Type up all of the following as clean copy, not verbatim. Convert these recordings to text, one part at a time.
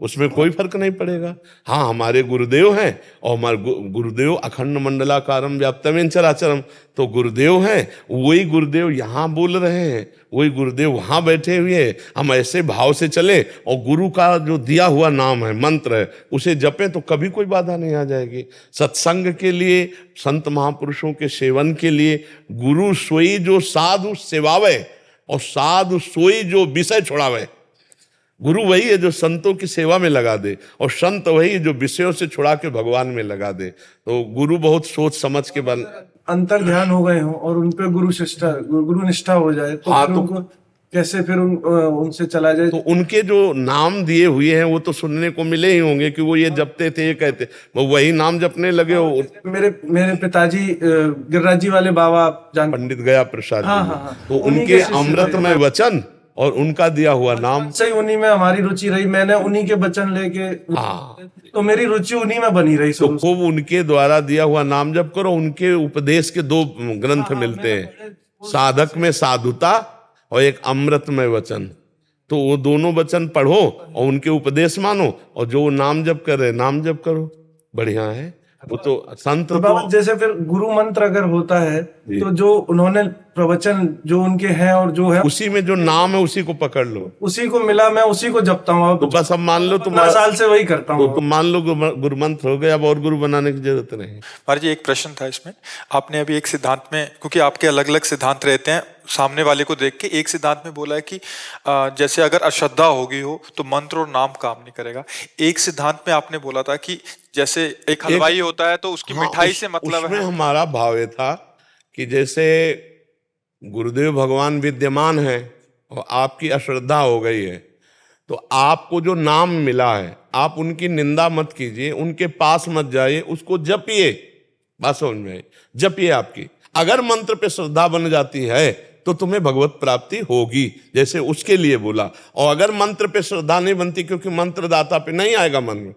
उसमें कोई फर्क नहीं पड़ेगा। हाँ, हमारे गुरुदेव हैं और हमारे गुरुदेव अखंड मंडलाकारम व्याप्तमेन चराचरम, तो गुरुदेव हैं, वही गुरुदेव यहाँ बोल रहे हैं, वही गुरुदेव वहाँ बैठे हुए हैं। हम ऐसे भाव से चले और गुरु का जो दिया हुआ नाम है, मंत्र है, उसे जपें तो कभी कोई बाधा नहीं आ जाएगी। सत्संग के लिए, संत महापुरुषों के सेवन के लिए गुरु सोई जो साधु सेवावे और साधु सोई जो विषय छोड़ावे। गुरु वही है जो संतों की सेवा में लगा दे और संत वही है जो विषयों से छुड़ा के भगवान में लगा दे। तो गुरु बहुत सोच समझ के बन अंतर ध्यान हो गए हों और उन पे गुरु निष्ठा हो जाए तो हाँ, फिर तो उनको कैसे फिर उनसे चला जाए। तो उनके जो नाम दिए हुए हैं वो तो सुनने को मिले ही होंगे कि वो ये जपते थे, ये कहते, वो वही नाम जपने लगे हो। मेरे पिताजी गिरिराज जी वाले बाबा जान पंडित गया प्रसाद हाँ, जी, हाँ, हाँ। तो उन्हीं उनके के शिष्य थे। अमृतमय वचन और उनका दिया हुआ नाम, सही उन्हीं में हमारी रुचि रही, मैंने उन्हीं के वचन लेके हाँ, तो मेरी रुचि उन्हीं में बनी रही तो शुरू से। खूब उनके द्वारा दिया हुआ नाम जप करो। उनके उपदेश के 2 ग्रंथ मिलते हैं, साधक में साधुता और एक अमृतमय वचन। तो वो दोनों वचन पढ़ो और उनके उपदेश मानो और जो नाम जप कर रहे नाम जप करो, बढ़िया है। वो तो संत तो बाबा जैसे फिर गुरु मंत्र अगर होता है तो जो उन्होंने प्रवचन जो उनके हैं और जो है उसी में जो नाम है उसी को पकड़ लो, उसी को मिला, मैं उसी को जपता हूँ। तो बस अब मान लो 15 साल से वही करता तो हूँ। तुम मान लो गुरु मंत्र हो गया, अब और गुरु बनाने की जरूरत नहीं। महाराज जी, एक प्रश्न था इसमें। आपने अभी एक सिद्धांत में, क्योंकि आपके अलग अलग सिद्धांत रहते हैं, सामने वाले को देख के एक सिद्धांत में बोला है कि जैसे अगर अश्रद्धा होगी हो तो मंत्र और नाम काम नहीं करेगा। एक सिद्धांत में आपने बोला था कि जैसे एक हलवाई होता है तो उसकी हाँ, मिठाई से मतलब उसमें है। हमारा भाव ये था कि जैसे गुरुदेव भगवान विद्यमान है और आपकी अश्रद्धा हो गई है तो आपको जो नाम मिला है आप उनकी निंदा मत कीजिए, उनके पास मत जाइए, उसको जपिए। बात समझ में आई? जपिए। आपकी अगर मंत्र पे श्रद्धा बन जाती है तो तुम्हें भगवत प्राप्ति होगी, जैसे उसके लिए बोला। और अगर मंत्र पे श्रद्धा नहीं बनती, क्योंकि मंत्र दाता पे नहीं आएगा मन में,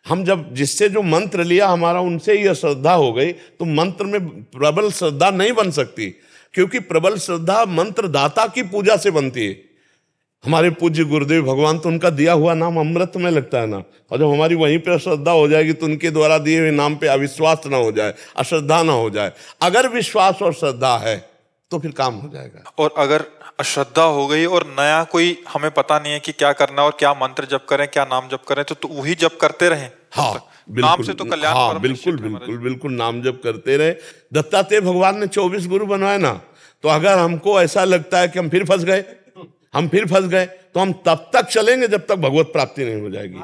हम जब जिससे जो मंत्र लिया हमारा उनसे ही श्रद्धा हो गई, तो मंत्र में प्रबल श्रद्धा नहीं बन सकती, क्योंकि प्रबल श्रद्धा मंत्र दाता की पूजा से बनती है। हमारे पूज्य गुरुदेव भगवान, तो उनका दिया हुआ नाम अमृत में लगता है ना, और जब हमारी वहीं पे श्रद्धा हो जाएगी तो उनके द्वारा दिए हुए नाम पे अविश्वास ना हो जाए, अश्रद्धा ना हो जाए। अगर विश्वास और श्रद्धा है तो फिर काम हो जाएगा। और अगर अश्रद्धा हो गई और नया कोई हमें पता नहीं है कि क्या करना और क्या मंत्र जप करें, क्या नाम जप करें, तो वही जप करते रहें। हाँ, नाम से तो कल्याण हाँ, परम बिल्कुल निश्चित है महाराज। बिल्कुल बिल्कुल नाम जप करते रहे। दत्तात्रेय भगवान ने 24 गुरु बनवाए ना, तो अगर हमको ऐसा लगता है कि हम फिर फंस गए, तो हम तब तक चलेंगे जब तक भगवत प्राप्ति नहीं हो जाएगी।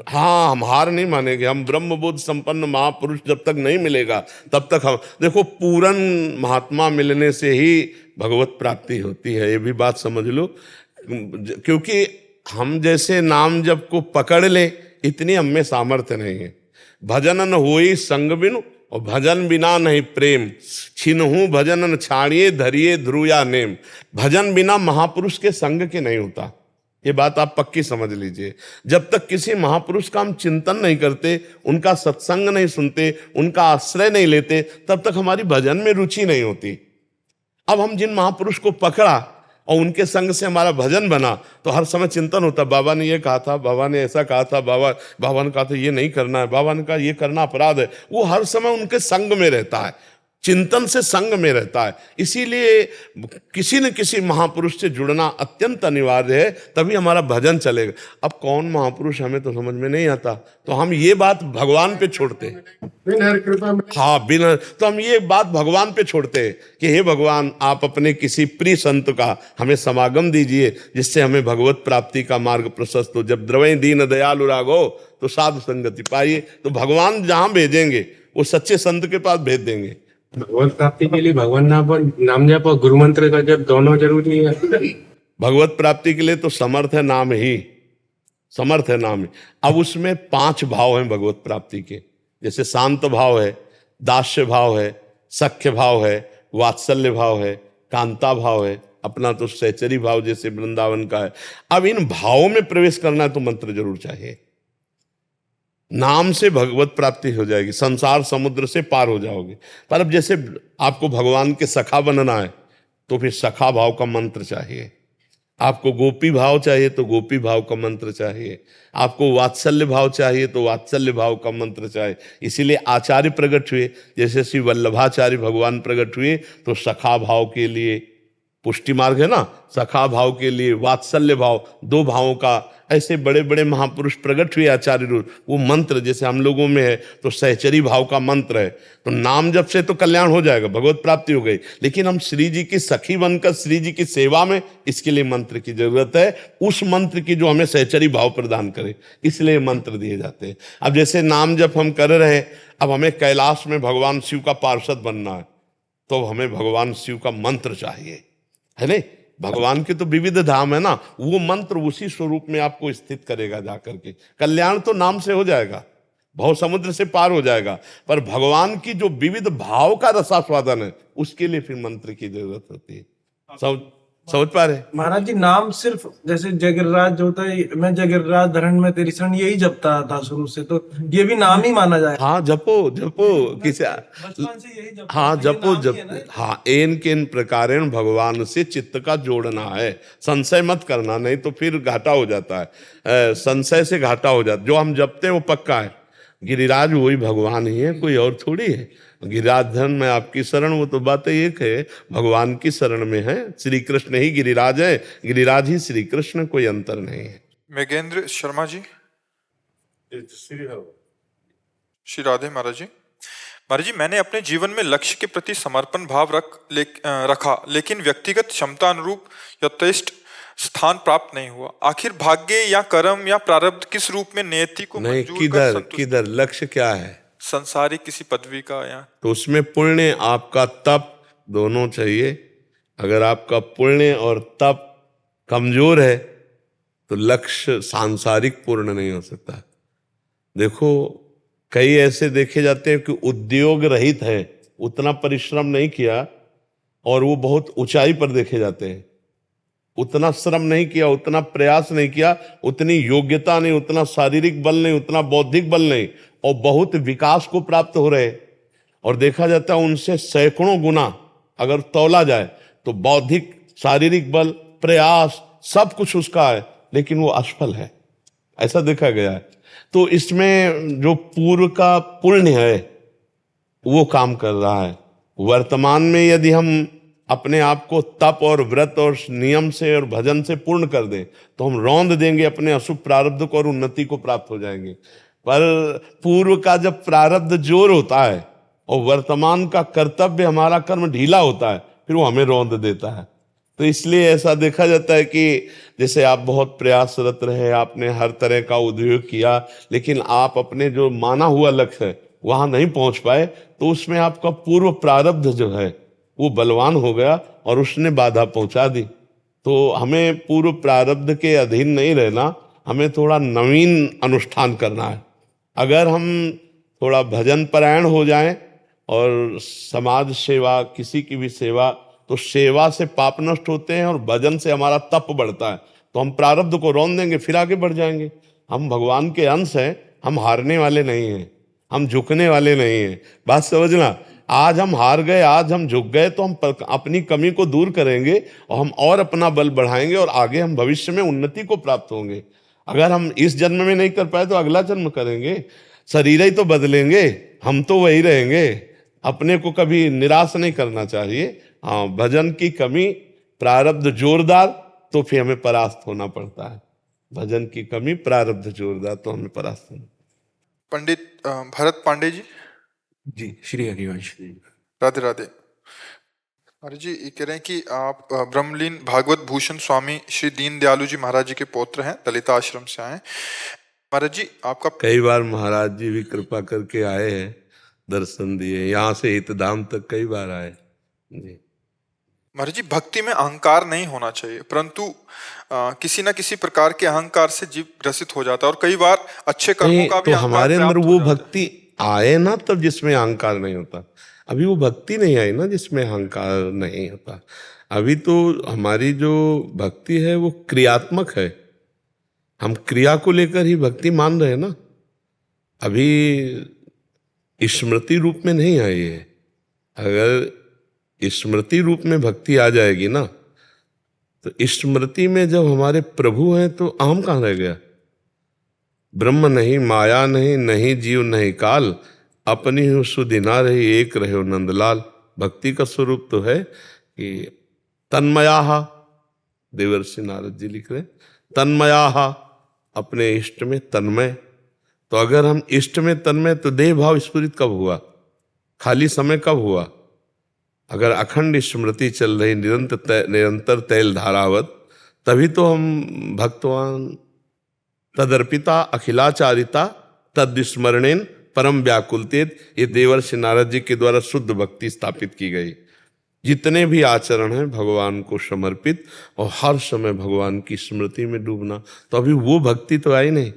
हाँ, हम हार नहीं मानेंगे। हम ब्रह्मबोध संपन्न महापुरुष जब तक नहीं मिलेगा तब तक हम, देखो, पूर्ण महात्मा मिलने से ही भगवत प्राप्ति होती है, ये भी बात समझ लो। क्योंकि हम जैसे नाम जप को पकड़ ले इतनी हम में सामर्थ्य नहीं है। भजन न होई संग बिनु और भजन बिना नहीं प्रेम, छिनहु भजन न छाड़िए धरिए ध्रुया नेम। भजन बिना महापुरुष के संग के नहीं होता, ये बात आप पक्की समझ लीजिए। जब तक किसी महापुरुष का हम चिंतन नहीं करते, उनका सत्संग नहीं सुनते, उनका आश्रय नहीं लेते, तब तक हमारी भजन में रुचि नहीं होती। अब हम जिन महापुरुष को पकड़ा और उनके संग से हमारा भजन बना, तो हर समय चिंतन होता, बाबा ने ये कहा था, बाबा ने ऐसा कहा था, बाबा ने कहा था ये नहीं करना है, बाबा ने कहा ये करना अपराध है। वो हर समय उनके संग में रहता है, चिंतन से संग में रहता है। इसीलिए किसी न किसी महापुरुष से जुड़ना अत्यंत अनिवार्य है, तभी हमारा भजन चलेगा। अब कौन महापुरुष हमें तो समझ में नहीं आता, तो हम ये बात भगवान पे छोड़ते हैं। हाँ, बिना, तो हम ये बात भगवान पे छोड़ते हैं कि हे भगवान, आप अपने किसी प्रिय संत का हमें समागम दीजिए जिससे हमें भगवत प्राप्ति का मार्ग प्रशस्त हो। जब द्रवै दीन दयालु राघो तो साधु संगति पाइए। तो भगवान जहां भेजेंगे वो सच्चे संत के पास भेज देंगे। भगवत प्राप्ति के लिए भगवान नाम जप और गुरु मंत्र का जप दोनों जरूरी है। भगवत प्राप्ति के लिए तो समर्थ है नाम ही, समर्थ है नाम ही। अब उसमें 5 भाव हैं भगवत प्राप्ति के, जैसे शांत भाव है, दास्य भाव है, सख्य भाव है, वात्सल्य भाव है, कांता भाव है, अपना तो सहचरी भाव जैसे वृंदावन का है। अब इन भावों में प्रवेश करना है तो मंत्र जरूर चाहिए। नाम से भगवत प्राप्ति हो जाएगी, संसार समुद्र से पार हो जाओगे। पर अब जैसे आपको भगवान के सखा बनना है तो फिर सखा भाव का मंत्र चाहिए। आपको गोपी भाव चाहिए तो गोपी भाव का मंत्र चाहिए, आपको वात्सल्य भाव चाहिए तो वात्सल्य भाव का मंत्र चाहिए। इसीलिए आचार्य प्रकट हुए, जैसे श्री वल्लभाचार्य भगवान प्रकट हुए तो सखा भाव के लिए, पुष्टि मार्ग है ना, सखा भाव के लिए, वात्सल्य भाव, दो भावों का, ऐसे बड़े बड़े महापुरुष प्रकट हुए आचार्य रूप। वो मंत्र जैसे हम लोगों में है तो सहचरी भाव का मंत्र है, तो नाम जप से तो कल्याण हो जाएगा, भगवत प्राप्ति हो गई, लेकिन हम श्री जी की सखी बनकर श्री जी की सेवा में, इसके लिए मंत्र की जरूरत है, उस मंत्र की जो हमें सहचरी भाव प्रदान करे, इसलिए मंत्र दिए जाते हैं। अब जैसे नाम जप हम कर रहे हैं, अब हमें कैलाश में भगवान शिव का पार्षद बनना है, तो हमें भगवान शिव का मंत्र चाहिए, है नहीं? भगवान के तो विविध धाम है ना, वो मंत्र उसी स्वरूप में आपको स्थित करेगा जाकर के। कल्याण तो नाम से हो जाएगा, भव समुद्र से पार हो जाएगा, पर भगवान की जो विविध भाव का रसास्वादन है, उसके लिए फिर मंत्र की जरूरत होती है। समझ पा रहे? महाराज जी, नाम सिर्फ जैसे जगरराज होता है, मैं जगरराज धरण में तेरी शरण, यही जपता था शुरू से, तो ये भी नाम ही माना जाए? हाँ, जपो जपो किसी, बचपन से यही जपता हाँ था, ये जपो नाम ही है ना? हाँ, एन केन प्रकारेण भगवान से चित्त का जोड़ना है, संशय मत करना, नहीं तो फिर घाटा हो जाता है, संशय से घाटा हो जाता है। जो हम जपते हैं वो पक्का है, गिरिराज वही भगवान ही है, कोई और थोड़ी है। गिरिराज धन में आपकी शरण, वो तो बात एक है, भगवान की शरण में है, श्री कृष्ण ही गिरिराज है, गिरिराज ही श्री कृष्ण, कोई अंतर नहीं है। मेघेंद्र शर्मा जी। श्री राधे महाराज जी। महाराज जी, मैंने अपने जीवन में लक्ष्य के प्रति समर्पण भाव रखा, लेकिन व्यक्तिगत क्षमता अनुरूप यथेष्ट स्थान प्राप्त नहीं हुआ। आखिर भाग्य या कर्म या प्रारब्ध किस रूप में नियति को नहीं, मंजूर कर संतुष्ट? किधर लक्ष्य क्या है? संसारिक किसी पदवी का, या तो उसमें पुण्य आपका तप दोनों चाहिए। अगर आपका पुण्य और तप कमजोर है तो लक्ष्य सांसारिक पूर्ण नहीं हो सकता। देखो, कई ऐसे देखे जाते हैं कि उद्योग रहित है, उतना परिश्रम नहीं किया और वो बहुत ऊंचाई पर देखे जाते हैं, उतना श्रम नहीं किया, उतना प्रयास नहीं किया, उतनी योग्यता नहीं, उतना शारीरिक बल नहीं, उतना बौद्धिक बल नहीं, और बहुत विकास को प्राप्त हो रहे, और देखा जाता है उनसे सैकड़ों गुना अगर तौला जाए तो बौद्धिक, शारीरिक बल, प्रयास सब कुछ उसका है, लेकिन वो असफल है, ऐसा देखा गया है। तो इसमें जो पूर्व का पुण्य है वो काम कर रहा है। वर्तमान में यदि हम अपने आप को तप और व्रत और नियम से और भजन से पूर्ण कर दें तो हम रौंद देंगे अपने अशुभ प्रारब्ध को और उन्नति को प्राप्त हो जाएंगे। पर पूर्व का जब प्रारब्ध जोर होता है और वर्तमान का कर्तव्य, हमारा कर्म ढीला होता है, फिर वो हमें रौंद देता है। तो इसलिए ऐसा देखा जाता है कि जैसे आप बहुत प्रयासरत रहे, आपने हर तरह का उद्योग किया, लेकिन आप अपने जो माना हुआ लक्ष्य है वहां नहीं पहुंच पाए, तो उसमें आपका पूर्व प्रारब्ध जो है वो बलवान हो गया और उसने बाधा पहुंचा दी। तो हमें पूर्व प्रारब्ध के अधीन नहीं रहना, हमें थोड़ा नवीन अनुष्ठान करना है। अगर हम थोड़ा भजन परायण हो जाएं और समाज सेवा, किसी की भी सेवा, तो सेवा से पाप नष्ट होते हैं और भजन से हमारा तप बढ़ता है, तो हम प्रारब्ध को रौंद देंगे, फिर आगे बढ़ जाएंगे। हम भगवान के अंश हैं, हम हारने वाले नहीं हैं, हम झुकने वाले नहीं हैं। बात समझना, आज हम हार गए, आज हम झुक गए, तो हम अपनी कमी को दूर करेंगे और हम और अपना बल बढ़ाएंगे और आगे हम भविष्य में उन्नति को प्राप्त होंगे। अगर हम इस जन्म में नहीं कर पाए तो अगला जन्म करेंगे, शरीर ही तो बदलेंगे, हम तो वही रहेंगे। अपने को कभी निराश नहीं करना चाहिए। हाँ, भजन की कमी, प्रारब्ध जोरदार, तो फिर हमें परास्त होना पड़ता है। भजन की कमी, प्रारब्ध जोरदार, तो हमें परास्त होना। पंडित भरत पांडे जी। जी, श्री हरिवंश। राधे राधे। महाराज जी, ये कह रहे हैं कि आप ब्रह्मलीन भागवत भूषण स्वामी श्री दीन दयालु जी महाराज जी के पौत्र हैं, ललिता आश्रम से आए। महाराज जी, आपका कई बार महाराज जी भी कृपा करके आए हैं, दर्शन दिए, यहाँ से हितधाम तक कई बार आए जी। महाराज जी, भक्ति में अहंकार नहीं होना चाहिए, परंतु किसी न किसी प्रकार के अहंकार से जीव ग्रसित हो जाता है और कई बार अच्छे कर्मों का भी तो अहंकार हमारे अंदर प्राप्त वो हो जाता है। भक्ति आए ना तब जिसमें अहंकार नहीं होता। अभी वो भक्ति नहीं आई ना जिसमें अहंकार नहीं होता। अभी तो हमारी जो भक्ति है वो क्रियात्मक है, हम क्रिया को लेकर ही भक्ति मान रहे हैं ना। अभी स्मृति रूप में नहीं आई है। अगर स्मृति रूप में भक्ति आ जाएगी ना, तो स्मृति में जब हमारे प्रभु हैं तो अहम कहाँ रह गया? ब्रह्म नहीं, माया नहीं, नहीं जीव नहीं काल, अपनी ही सुदिना रही, एक रहे हो नंदलाल। भक्ति का स्वरूप तो है कि तन्मयाहा, देवर्षि नारद जी लिख रहे हैं, तन्मयाहा, अपने इष्ट में तन्मय। तो अगर हम इष्ट में तन्मय, तो देह भाव स्फुरित कब हुआ? खाली समय कब हुआ? अगर अखंड स्मृति चल रही निरंतर तैल धारावत, तभी तो हम भक्तवान। तदर्पिता अखिलाचारिता तद्विस्मरणेन परम व्याकुलतेत, ये देवर्षि नारद जी के द्वारा शुद्ध भक्ति स्थापित की गई। जितने भी आचरण हैं भगवान को समर्पित और हर समय भगवान की स्मृति में डूबना, तो अभी वो भक्ति तो आई नहीं।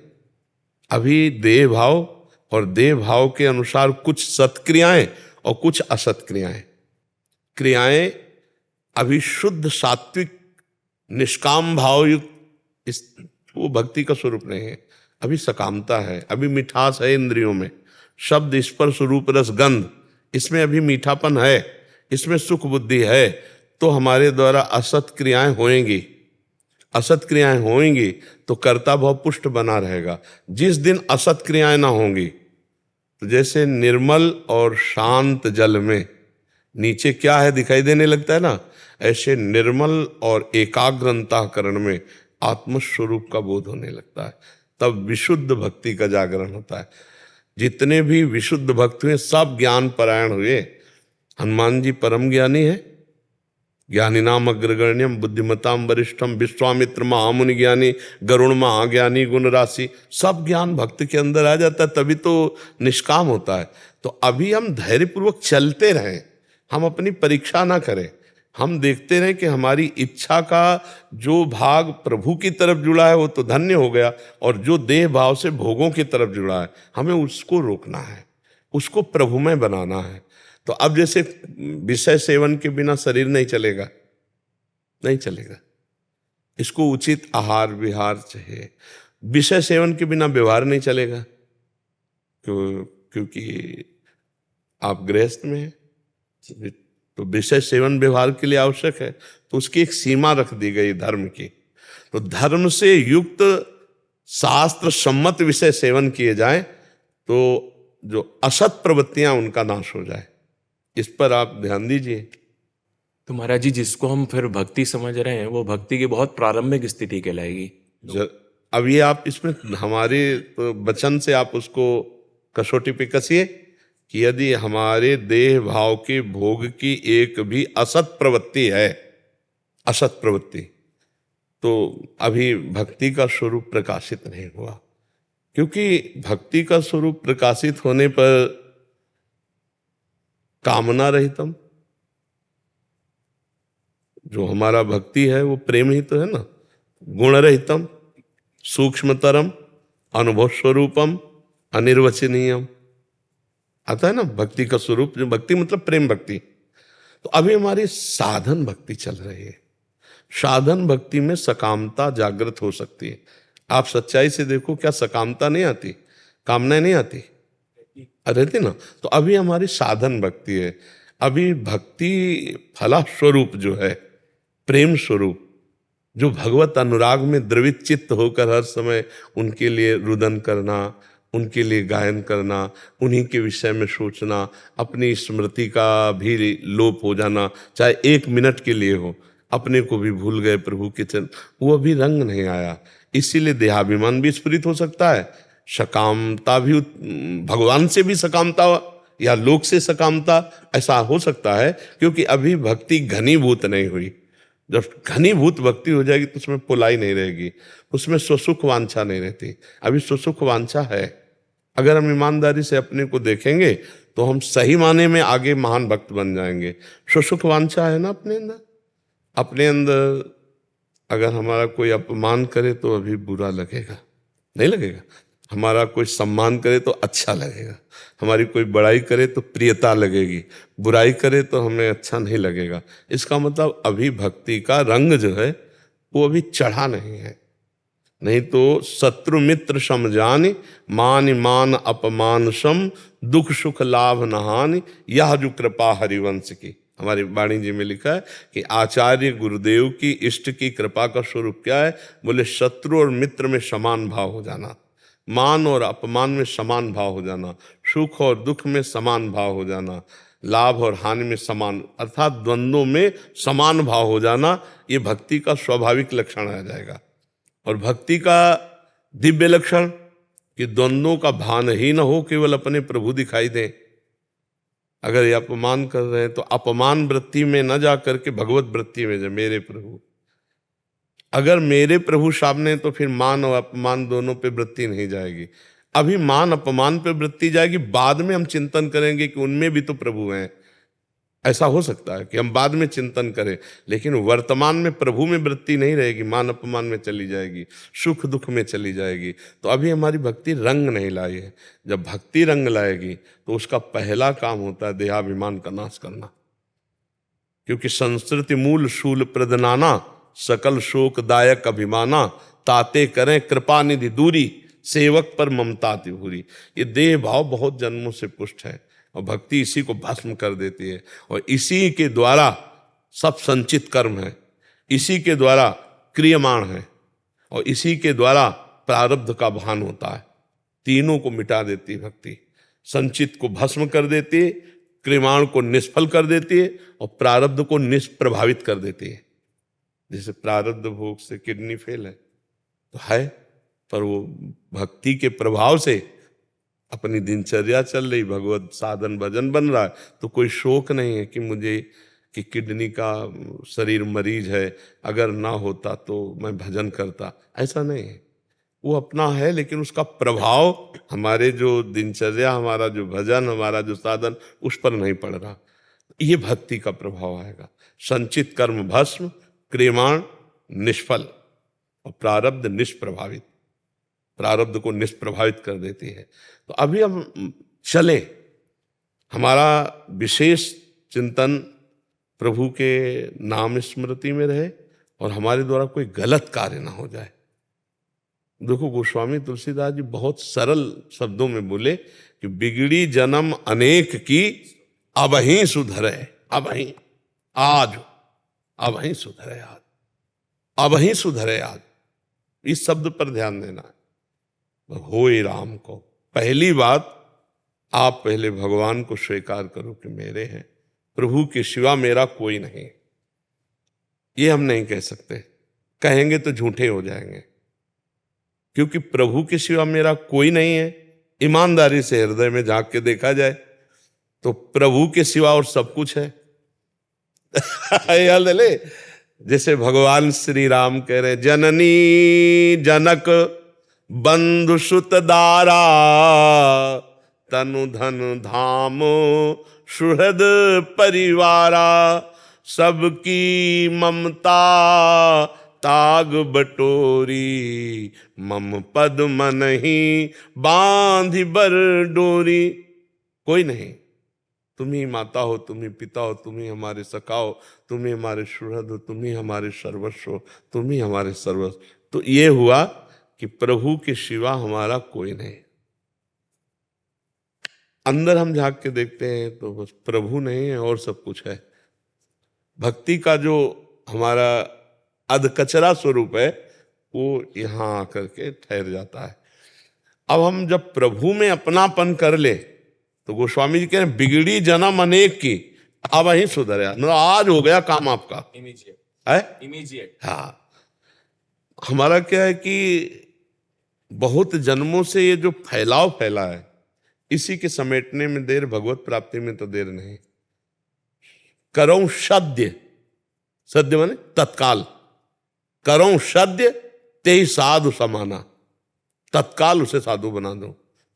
अभी देह भाव, और देह भाव के अनुसार कुछ सत्क्रियाएं और कुछ असत्क्रियाएं। क्रियाएं अभी शुद्ध सात्विक निष्काम भाव युक्त, इस वो भक्ति का स्वरूप नहीं है। अभी सकामता है, अभी मिठास है इंद्रियों में, शब्द स्पर्श रूप रस गंध, इसमें अभी मीठापन है, इसमें सुख बुद्धि है। तो हमारे द्वारा असत क्रियाएं होएंगी, असत क्रियाएं होंगी तो कर्ता भाव पुष्ट बना रहेगा। जिस दिन असत क्रियाएं ना होंगी, तो जैसे निर्मल और शांत जल में नीचे क्या है दिखाई देने लगता है ना, ऐसे निर्मल और एकाग्र अंतःकरण में आत्मस्वरूप का बोध होने लगता है। तब विशुद्ध भक्ति का जागरण होता है। जितने भी विशुद्ध भक्त हुए सब ज्ञान परायण हुए। हनुमान जी परम ज्ञानी है, ज्ञानी नाम अग्रगण्यम बुद्धिमताम वरिष्ठम, विश्वामित्र महामुनि ज्ञानी, गरुण महाज्ञानी गुण राशि, सब ज्ञान भक्त के अंदर आ जाता है, तभी तो निष्काम होता है। तो अभी हम धैर्यपूर्वक चलते रहें, हम अपनी परीक्षा ना करें, हम देखते रहें कि हमारी इच्छा का जो भाग प्रभु की तरफ जुड़ा है वो तो धन्य हो गया, और जो देह भाव से भोगों की तरफ जुड़ा है हमें उसको रोकना है, उसको प्रभुमय बनाना है। तो अब जैसे विषय सेवन के बिना शरीर नहीं चलेगा, नहीं चलेगा, इसको उचित आहार विहार चाहिए। विषय सेवन के बिना व्यवहार नहीं चलेगा, क्योंकि आप गृहस्थ में हैं, तो विषय सेवन व्यवहार के लिए आवश्यक है, तो उसकी एक सीमा रख दी गई धर्म की। तो धर्म से युक्त शास्त्र सम्मत विषय सेवन किए जाए तो जो असत प्रवृत्तियां उनका नाश हो जाए, इस पर आप ध्यान दीजिए। तो महाराज जी, जिसको हम फिर भक्ति समझ रहे हैं वो भक्ति की बहुत प्रारंभिक स्थिति कहलाएगी। अब ये आप इसमें हमारे वचन से आप उसको कसौटी पे कसिए कि यदि हमारे देह भाव के भोग की एक भी असत प्रवृत्ति है, असत प्रवृत्ति, तो अभी भक्ति का स्वरूप प्रकाशित नहीं हुआ। क्योंकि भक्ति का स्वरूप प्रकाशित होने पर कामना रहितम, जो हमारा भक्ति है वो प्रेम ही तो है ना, गुण रहितम, सूक्ष्मतरम, अनुभव स्वरूपम, अनिर्वचनीयम, आता है ना भक्ति का स्वरूप। जो भक्ति मतलब प्रेम भक्ति। तो अभी हमारी साधन भक्ति चल रही है। साधन भक्ति में सकामता जागृत हो सकती है। आप सच्चाई से देखो, क्या सकामता नहीं आती, कामनाएं नहीं आती, रहती ना। तो अभी हमारी साधन भक्ति है। अभी भक्ति फला स्वरूप जो है, प्रेम स्वरूप, जो भगवत अनुराग में द्रवित चित्त होकर हर समय उनके लिए रुदन करना, उनके लिए गायन करना, उन्हीं के विषय में सोचना, अपनी स्मृति का भी लोप हो जाना, चाहे 1 मिनट के लिए हो, अपने को भी भूल गए प्रभु के चरण, वो अभी रंग नहीं आया। इसीलिए देहाभिमान भी स्फुरित हो सकता है, सकामता भी, भगवान से भी सकामता या लोक से सकामता, ऐसा हो सकता है, क्योंकि अभी भक्ति घनीभूत नहीं हुई। जब घनीभूत भक्ति हो जाएगी तो उसमें पुलाई नहीं रहेगी, उसमें स्वसुख वांछा नहीं रहती। अभी स्वसुख वांछा है। अगर हम ईमानदारी से अपने को देखेंगे तो हम सही माने में आगे महान भक्त बन जाएंगे। स्वसुख वांछा है ना अपने अंदर। अपने अंदर अगर हमारा कोई अपमान करे तो अभी बुरा लगेगा, नहीं लगेगा। हमारा कोई सम्मान करे तो अच्छा लगेगा, हमारी कोई बड़ाई करे तो प्रियता लगेगी, बुराई करे तो हमें अच्छा नहीं लगेगा। इसका मतलब अभी भक्ति का रंग जो है वो अभी चढ़ा नहीं है। नहीं तो शत्रु मित्र समझानी, मान मान अपमान सम, दुख सुख लाभ नहानी, यह जो कृपा हरिवंश की। हमारी वाणी जी में लिखा है कि आचार्य गुरुदेव की इष्ट की कृपा का स्वरूप क्या है? बोले शत्रु और मित्र में समान भाव हो जाना, मान और अपमान में समान भाव हो जाना, सुख और दुख में समान भाव हो जाना, लाभ और हानि में समान, अर्थात द्वंद्वों में समान भाव हो जाना, ये भक्ति का स्वाभाविक लक्षण आ जाएगा। और भक्ति का दिव्य लक्षण कि द्वंद्वों का भान ही न हो, केवल अपने प्रभु दिखाई दें। अगर ये अपमान कर रहे हैं तो अपमान वृत्ति में न जा करके भगवत वृत्ति में जाए, मेरे प्रभु। अगर मेरे प्रभु सामने तो फिर मान और अपमान दोनों पे वृत्ति नहीं जाएगी। अभी मान अपमान पे वृत्ति जाएगी, बाद में हम चिंतन करेंगे कि उनमें भी तो प्रभु हैं। ऐसा हो सकता है कि हम बाद में चिंतन करें, लेकिन वर्तमान में प्रभु में वृत्ति नहीं रहेगी, मान अपमान में चली जाएगी, सुख दुख में चली जाएगी। तो अभी हमारी भक्ति रंग नहीं लाई है। जब भक्ति रंग लाएगी तो उसका पहला काम होता है देहाभिमान का नाश करना। क्योंकि संस्कृति मूल शूल प्रदनाना, सकल शोकदायक अभिमाना, ताते करें कृपा निधि दूरी, सेवक पर ममता तिभूरी। ये देह भाव बहुत जन्मों से पुष्ट है और भक्ति इसी को भस्म कर देती है। और इसी के द्वारा सब संचित कर्म है, इसी के द्वारा क्रियमाण है और इसी के द्वारा प्रारब्ध का भान होता है। तीनों को मिटा देती है भक्ति। संचित को भस्म कर देती है, क्रियमाण को निष्फल कर देती है और प्रारब्ध को निष्प्रभावित कर देती है। जैसे प्रारब्ध भोग से किडनी फेल है तो है, पर वो भक्ति के प्रभाव से अपनी दिनचर्या चल रही, भगवत साधन भजन बन रहा है, तो कोई शोक नहीं है कि मुझे कि किडनी का शरीर मरीज है, अगर ना होता तो मैं भजन करता। ऐसा नहीं है, वो अपना है, लेकिन उसका प्रभाव हमारे जो दिनचर्या, हमारा जो भजन, हमारा जो साधन, उस पर नहीं पड़ रहा। ये भक्ति का प्रभाव आएगा। संचित कर्म भस्म, क्रियमाण निष्फल और प्रारब्ध निष्प्रभावित, प्रारब्ध को निष्प्रभावित कर देती है। तो अभी हम चले, हमारा विशेष चिंतन प्रभु के नाम स्मृति में रहे और हमारे द्वारा कोई गलत कार्य ना हो जाए। देखो गोस्वामी तुलसीदास जी बहुत सरल शब्दों में बोले कि बिगड़ी जन्म अनेक की अबहीं सुधरे, अबहीं आज, अबहीं सुधरे आज, अबहीं सुधरे आज। इस शब्द पर ध्यान देना है। होए राम को, पहली बात आप पहले भगवान को स्वीकार करो कि मेरे हैं, प्रभु के सिवा मेरा कोई नहीं। ये हम नहीं कह सकते, कहेंगे तो झूठे हो जाएंगे, क्योंकि प्रभु के सिवा मेरा कोई नहीं है। ईमानदारी से हृदय में झांक के देखा जाए तो प्रभु के सिवा और सब कुछ है। याद ले, जैसे भगवान श्री राम कह रहे, जननी जनक बंधु सुत दारा, तनु धन धाम सुहृद परिवारा, सबकी ममता ताग बटोरी, मम पद मन ही बांधि बर डोरी। कोई नहीं, तुम ही माता हो, तुम ही पिता हो, तुम ही हमारे सखा हो, तुम ही हमारे सुहृद हो, तुम ही हमारे सर्वस्व हो, तुम ही हमारे सर्वस्व। तो ये हुआ कि प्रभु के सिवा हमारा कोई नहीं। अंदर हम झांक के देखते हैं तो बस प्रभु नहीं है और सब कुछ है। भक्ति का जो हमारा अधकचरा स्वरूप है वो यहाँ आकर के ठहर जाता है। अब हम जब प्रभु में अपनापन कर ले तो गोस्वामी जी कह रहे हैं बिगड़ी जन्म अनेक की अब वहीं सुधरे, मतलब आज हो गया काम आपका इमीडिएट है। इमीडिएट। हाँ, हमारा क्या है कि बहुत जन्मों से ये जो फैलाव फैला है, इसी के समेटने में देर, भगवत प्राप्ति में तो देर नहीं। करो सद्य, सद्य माने तत्काल, करो सद्य ते ही साधु समाना, तत्काल उसे साधु बना दो।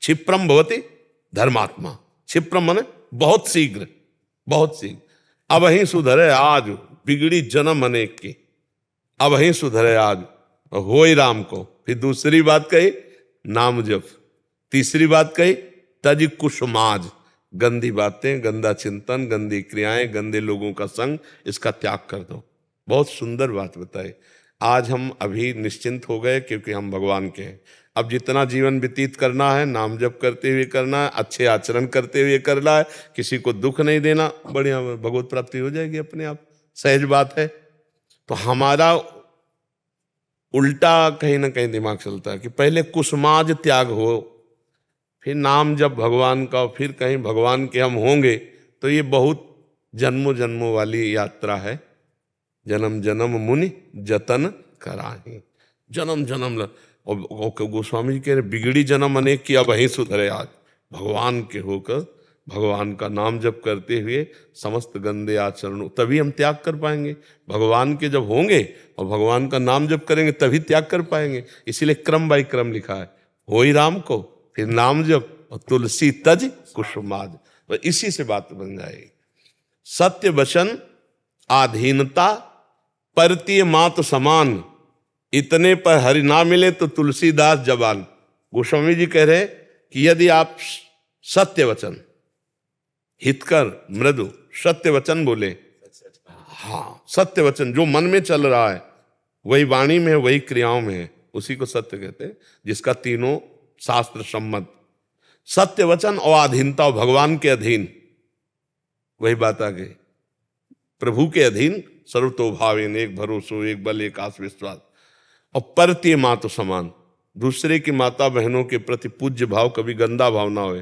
क्षिप्रम भवति धर्मात्मा, क्षिप्रम माने बहुत शीघ्र, बहुत शीघ्र। अब वहीं सुधरे आज, बिगड़ी जन्म अनेक की, अब वहीं सुधरे आज, होए राम को। फिर दूसरी बात कही नाम जप, तीसरी बात कही तज कुसुमाज, गंदी बातें, गंदा चिंतन, गंदी क्रियाएं, गंदे लोगों का संग, इसका त्याग कर दो। बहुत सुंदर बात बताई। आज हम अभी निश्चिंत हो गए क्योंकि हम भगवान के हैं। अब जितना जीवन व्यतीत करना है नाम जप करते हुए करना है, अच्छे आचरण करते हुए करना है, किसी को दुख नहीं देना, बढ़िया भगवत प्राप्ति हो जाएगी अपने आप, सहज बात है। तो हमारा उल्टा कहीं ना कहीं दिमाग चलता है कि पहले कुसुमाज त्याग हो, फिर नाम जब भगवान का, फिर कहीं भगवान के हम होंगे। तो ये बहुत जन्मों जन्मों वाली यात्रा है। जन्म जन्म मुनि जतन कराही, जन्म जन्म और गोस्वामी जी कह रहे बिगड़ी जन्म अनेक की, अब वहीं सुधरे आज। भगवान के होकर भगवान का नाम जप करते हुए समस्त गंदे आचरणों, तभी हम त्याग कर पाएंगे। भगवान के जब होंगे और भगवान का नाम जप करेंगे तभी त्याग कर पाएंगे। इसीलिए क्रम बाई क्रम लिखा है, हो ही राम को, फिर नाम जप, और तुलसी तज कुसुमाज। तो इसी से बात बन जाएगी। सत्य वचन, आधीनता, परतीय मात समान, इतने पर हरि ना मिले तो तुलसीदास जबान। गोस्वामी जी कह रहे कि यदि आप सत्य वचन, हितकर मृदु सत्य वचन बोले, हाँ सत्य वचन जो मन में चल रहा है वही वाणी में है, वही क्रियाओं में है, उसी को सत्य कहते हैं, जिसका तीनों शास्त्र सम्मत। सत्य वचन और अधीनता, और भगवान के अधीन, वही बात आ गई, प्रभु के अधीन, सर्वतो भावेन, एक भरोसो, एक बल, एक आस विश्वास। और परतीय मातु समान, दूसरे की माता बहनों के प्रति पूज्य भाव, कभी गंदा भाव ना होए।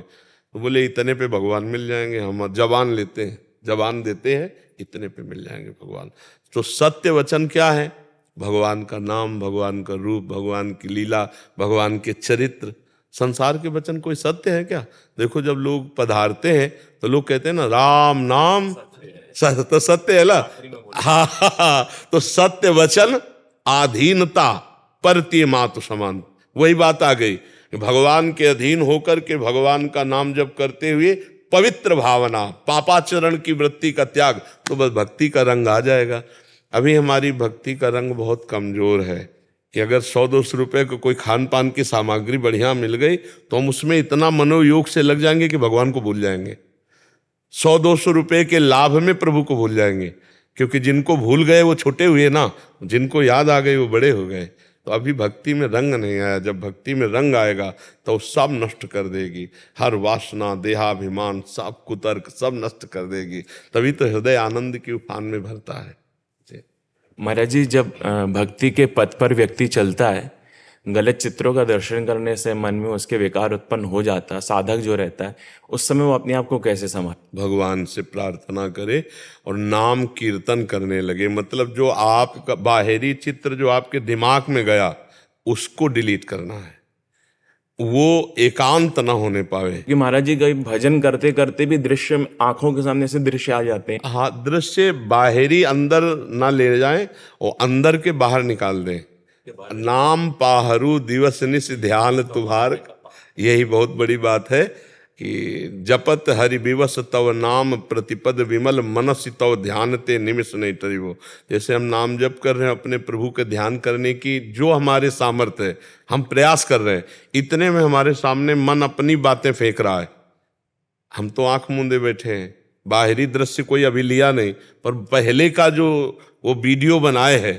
तो बोले इतने पे भगवान मिल जाएंगे, हम जबान लेते हैं, जबान देते हैं, इतने पे मिल जाएंगे भगवान। तो सत्य वचन क्या है? भगवान का नाम, भगवान का रूप, भगवान की लीला, भगवान के चरित्र। संसार के वचन कोई सत्य है क्या? देखो जब लोग पधारते हैं तो लोग कहते हैं ना राम नाम तो सत्य है ना। हाँ, तो सत्य वचन, आधीनता, परतीय मातु समान, वही बात आ गई। भगवान के अधीन होकर के भगवान का नाम जप करते हुए पवित्र भावना, पापाचरण की वृत्ति का त्याग, तो बस भक्ति का रंग आ जाएगा। अभी हमारी भक्ति का रंग बहुत कमजोर है कि अगर 100-200 रुपए को कोई खान पान की सामग्री बढ़िया मिल गई तो हम उसमें इतना मनोयोग से लग जाएंगे कि भगवान को भूल जाएंगे। 100-200 रुपए के लाभ में प्रभु को भूल जाएंगे, क्योंकि जिनको भूल गए वो छोटे हुए ना, जिनको याद आ गए वो बड़े हो गए। तो अभी भक्ति में रंग नहीं आया। जब भक्ति में रंग आएगा तो सब नष्ट कर देगी, हर वासना, देहाभिमान, सब कुतर्क सब नष्ट कर देगी। तभी तो हृदय आनंद की उफान में भरता है। महाराज जी, जब भक्ति के पथ पर व्यक्ति चलता है, गलत चित्रों का दर्शन करने से मन में उसके विकार उत्पन्न हो जाता है, साधक जो रहता है उस समय वो अपने आप को कैसे संभाले? भगवान से प्रार्थना करे और नाम कीर्तन करने लगे। मतलब जो आपका बाहरी चित्र जो आपके दिमाग में गया उसको डिलीट करना है, वो एकांत ना होने पावे। कि महाराज जी कहीं भजन करते करते भी दृश्य आंखों के सामने से दृश्य आ जाते हैं। हाँ, दृश्य बाहरी अंदर ना ले जाएं और अंदर के बाहर निकाल दें। नाम पाहरू दिवस निस ध्यान तुम्हार, यही बहुत बड़ी बात है कि जपत हरि विवस तव नाम प्रतिपद विमल मनस तव ध्यान ते निमिष नहीं टरिवो। जैसे हम नाम जप कर रहे हैं अपने प्रभु के ध्यान करने की, जो हमारे सामर्थ्य है हम प्रयास कर रहे हैं, इतने में हमारे सामने मन अपनी बातें फेंक रहा है। हम तो आंख मूंदे बैठे हैं, बाहरी दृश्य कोई अभी लिया नहीं, पर पहले का जो वो वीडियो बनाए है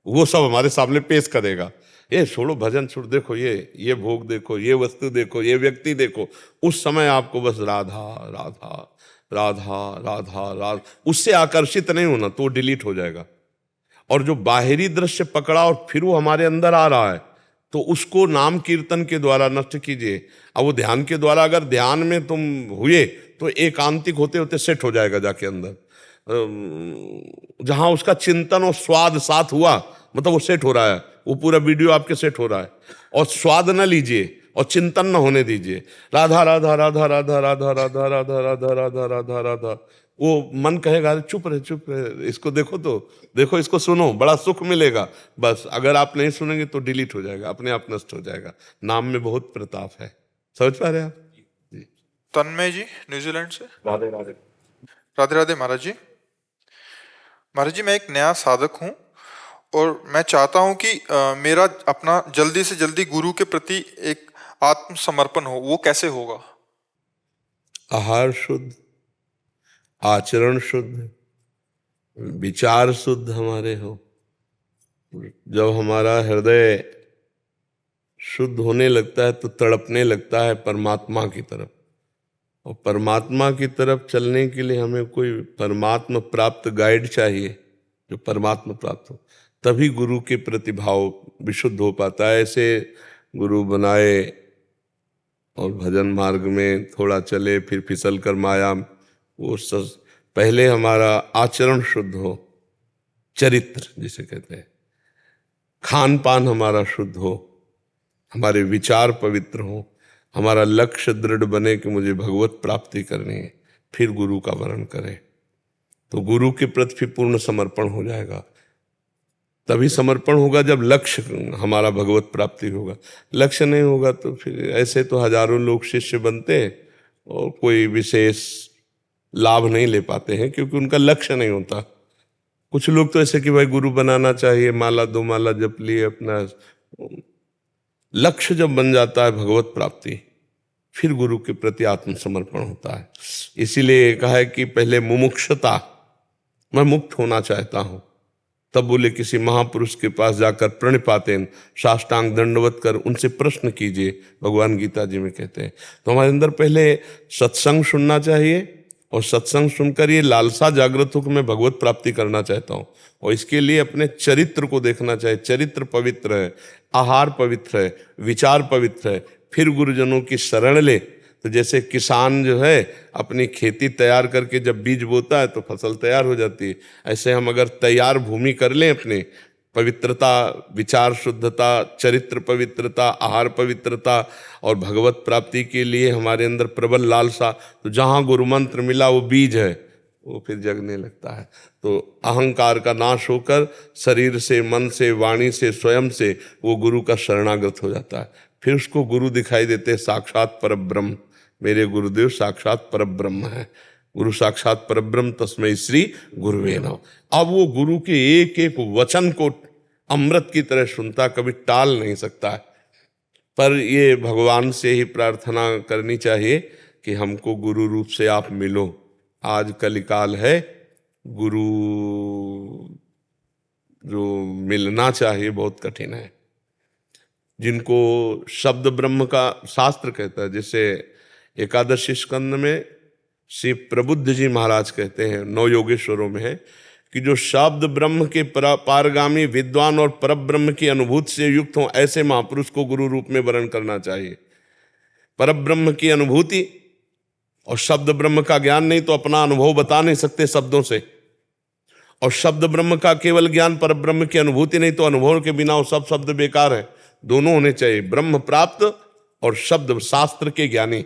वो सब हमारे सामने पेश करेगा। ये छोड़ो, भजन छोड़, देखो ये भोग देखो, ये वस्तु देखो, ये व्यक्ति देखो। उस समय आपको बस राधा राधा राधा राधा राधा, उससे आकर्षित नहीं होना, तो डिलीट हो जाएगा। और जो बाहरी दृश्य पकड़ा और फिर वो हमारे अंदर आ रहा है, तो उसको नाम कीर्तन के द्वारा नष्ट कीजिए। अब वो ध्यान के द्वारा, अगर ध्यान में तुम हुए तो एकांतिक होते होते सेट हो जाएगा जाके अंदर। जहां उसका चिंतन और स्वाद साथ हुआ, मतलब वो सेट हो रहा है, वो पूरा वीडियो आपके सेट हो रहा है। और स्वाद न लीजिए और चिंतन न होने दीजिए। राधा राधा राधा राधा राधा राधा राधा राधा राधा राधा राधा, वो मन कहेगा अरे चुप रहे, इसको देखो, तो देखो, इसको सुनो, बड़ा सुख मिलेगा। बस अगर आप नहीं सुनेंगे तो डिलीट हो जाएगा, अपने आप नष्ट हो जाएगा। नाम में बहुत प्रताप है, समझ पा रहे आप? तन्मय जी न्यूजीलैंड से। राधे राधे। राधे राधे महाराज जी। महाराज जी, मैं एक नया साधक हूँ और मैं चाहता हूँ कि मेरा अपना जल्दी से जल्दी गुरु के प्रति एक आत्मसमर्पण हो। वो कैसे होगा? आहार शुद्ध, आचरण शुद्ध, विचार शुद्ध हमारे हो। जब हमारा हृदय शुद्ध होने लगता है तो तड़पने लगता है परमात्मा की तरफ। और परमात्मा की तरफ चलने के लिए हमें कोई परमात्मा प्राप्त गाइड चाहिए, जो परमात्मा प्राप्त हो, तभी गुरु के प्रतिभाव विशुद्ध हो पाता है। ऐसे गुरु बनाए और भजन मार्ग में थोड़ा चले, फिर फिसल कर माया, वो पहले हमारा आचरण शुद्ध हो, चरित्र जिसे कहते हैं, खान पान हमारा शुद्ध हो, हमारे विचार पवित्र हो, हमारा लक्ष्य दृढ़ बने कि मुझे भगवत प्राप्ति करनी है, फिर गुरु का वरण करें, तो गुरु के प्रति फिर पूर्ण समर्पण हो जाएगा। तभी समर्पण होगा जब लक्ष्य हमारा भगवत प्राप्ति होगा। लक्ष्य नहीं होगा तो फिर ऐसे तो हजारों लोग शिष्य बनते हैं और कोई विशेष लाभ नहीं ले पाते हैं, क्योंकि उनका लक्ष्य नहीं होता। कुछ लोग तो ऐसे कि भाई गुरु बनाना चाहिए, माला दो माला जप लिए, अपना लक्ष्य जब बन जाता है भगवत प्राप्ति, फिर गुरु के प्रति आत्मसमर्पण होता है। इसीलिए कहा है कि पहले मुमुक्षता, मैं मुक्त होना चाहता हूं, तब बोले किसी महापुरुष के पास जाकर प्रणिपातेन, साष्टांग दंडवत कर उनसे प्रश्न कीजिए, भगवान गीता जी में कहते हैं। तो हमारे अंदर पहले सत्संग सुनना चाहिए, और सत्संग सुनकर ये लालसा जागृत हो कि मैं भगवत प्राप्ति करना चाहता हूँ, और इसके लिए अपने चरित्र को देखना चाहिए। चरित्र पवित्र है, आहार पवित्र है, विचार पवित्र है, फिर गुरुजनों की शरण ले। तो जैसे किसान जो है अपनी खेती तैयार करके जब बीज बोता है तो फसल तैयार हो जाती है, ऐसे हम अगर तैयार भूमि कर लें अपने, पवित्रता, विचार शुद्धता, चरित्र पवित्रता, आहार पवित्रता और भगवत प्राप्ति के लिए हमारे अंदर प्रबल लालसा, तो जहाँ गुरु मंत्र मिला वो बीज है, वो फिर जगने लगता है। तो अहंकार का नाश होकर शरीर से, मन से, वाणी से, स्वयं से वो गुरु का शरणागत हो जाता है। फिर उसको गुरु दिखाई देते हैं साक्षात परब्रह्म। मेरे गुरुदेव साक्षात परब्रह्म है, गुरु साक्षात परब्रह्म तस्मै श्री गुरुवे नमः। अब वो गुरु के एक एक वचन को अमृत की तरह सुनता, कभी टाल नहीं सकता है। पर ये भगवान से ही प्रार्थना करनी चाहिए कि हमको गुरु रूप से आप मिलो। आज कलिकाल है, गुरु जो मिलना चाहिए बहुत कठिन है। जिनको शब्द ब्रह्म का शास्त्र कहता है, जैसे एकादशी स्कंद में श्री प्रबुद्ध जी महाराज कहते हैं, 9 योगेश्वरों में है कि जो शब्द ब्रह्म के पारगामी विद्वान और परब्रह्म की अनुभूति से युक्त हों, ऐसे महापुरुष को गुरु रूप में वरण करना चाहिए। परब्रह्म की अनुभूति और शब्द ब्रह्म का ज्ञान नहीं तो अपना अनुभव बता नहीं सकते शब्दों से, और शब्द ब्रह्म का केवल ज्ञान, परब्रह्म की अनुभूति नहीं तो अनुभव के बिना वो सब शब्द बेकार है। दोनों होने चाहिए, ब्रह्म प्राप्त और शब्द शास्त्र के ज्ञानी,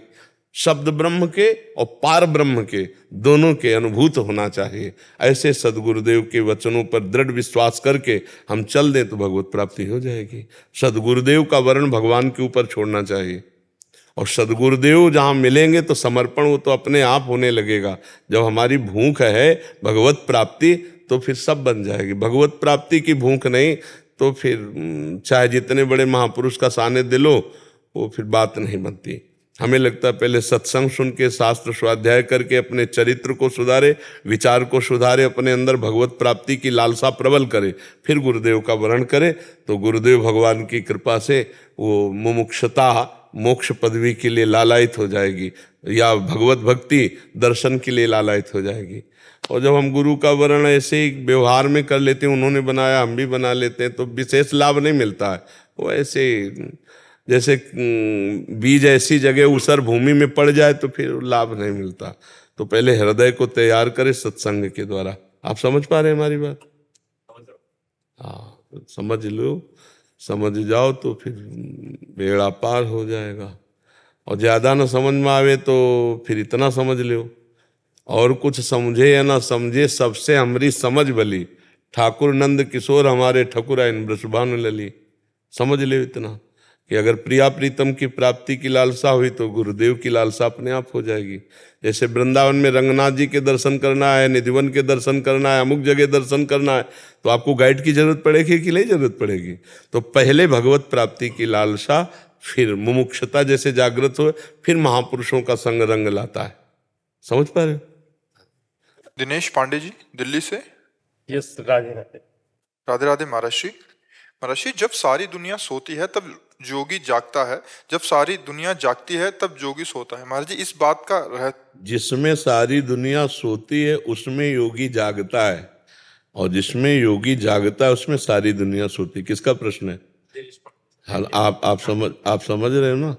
शब्द ब्रह्म के और पार ब्रह्म के, दोनों के अनुभूत होना चाहिए। ऐसे सदगुरुदेव के वचनों पर दृढ़ विश्वास करके हम चल दें तो भगवत प्राप्ति हो जाएगी। सदगुरुदेव का वर्ण भगवान के ऊपर छोड़ना चाहिए, और सदगुरुदेव जहाँ मिलेंगे तो समर्पण वो तो अपने आप होने लगेगा। जब हमारी भूख है भगवत प्राप्ति तो फिर सब बन जाएगी। भगवत प्राप्ति की भूख नहीं तो फिर चाहे जितने बड़े महापुरुष का सानिध्य लो, वो फिर बात नहीं बनती। हमें लगता है पहले सत्संग सुन के, शास्त्र स्वाध्याय करके अपने चरित्र को सुधारे, विचार को सुधारे, अपने अंदर भगवत प्राप्ति की लालसा प्रबल करे, फिर गुरुदेव का वरण करे, तो गुरुदेव भगवान की कृपा से वो मुमुक्षता मोक्ष पदवी के लिए लालायित हो जाएगी, या भगवत भक्ति दर्शन के लिए लालायित हो जाएगी। और जब हम गुरु का वर्ण ऐसे ही व्यवहार में कर लेते हैं, उन्होंने बनाया हम भी बना लेते हैं, तो विशेष लाभ नहीं मिलता है। वो ऐसे जैसे बीज ऐसी जगह ऊसर भूमि में पड़ जाए तो फिर लाभ नहीं मिलता। तो पहले हृदय को तैयार करें सत्संग के द्वारा। आप समझ पा रहे हैं हमारी बात? हाँ, समझ लो, समझ जाओ तो फिर बेड़ा पार हो जाएगा। और ज़्यादा ना समझ में आवे तो फिर इतना समझ लो, और कुछ समझे या ना समझे सबसे हमारी समझ भली, ठाकुर नंद किशोर हमारे ठकुर आइन वृषभानु लली। समझ ले इतना कि अगर प्रिया प्रीतम की प्राप्ति की लालसा हुई तो गुरुदेव की लालसा अपने आप हो जाएगी। जैसे वृंदावन में रंगनाथ जी के दर्शन करना है, निधिवन के दर्शन करना है, अमुक जगह दर्शन करना है, तो आपको गाइड की जरूरत पड़ेगी कि नहीं जरूरत पड़ेगी? तो पहले भगवत प्राप्ति की लालसा, फिर मुमुक्षता जैसे जागृत हो, फिर महापुरुषों का संग रंग लाता है। समझ पा रहे हो? दिनेश पांडे जी दिल्ली से। यस, राधे राधे। राधे राधे महाराज जी। महाराज जी, जब सारी दुनिया सोती है तब जोगी जागता है, जब सारी दुनिया जागती है तब जोगी सोता है। महाराज जी, इस बात का जिसमें सारी दुनिया सोती है उसमें योगी जागता है, और जिसमें योगी जागता है उसमें सारी दुनिया सोती है। किसका प्रश्न है? हाँ, आप समझ रहे हो ना?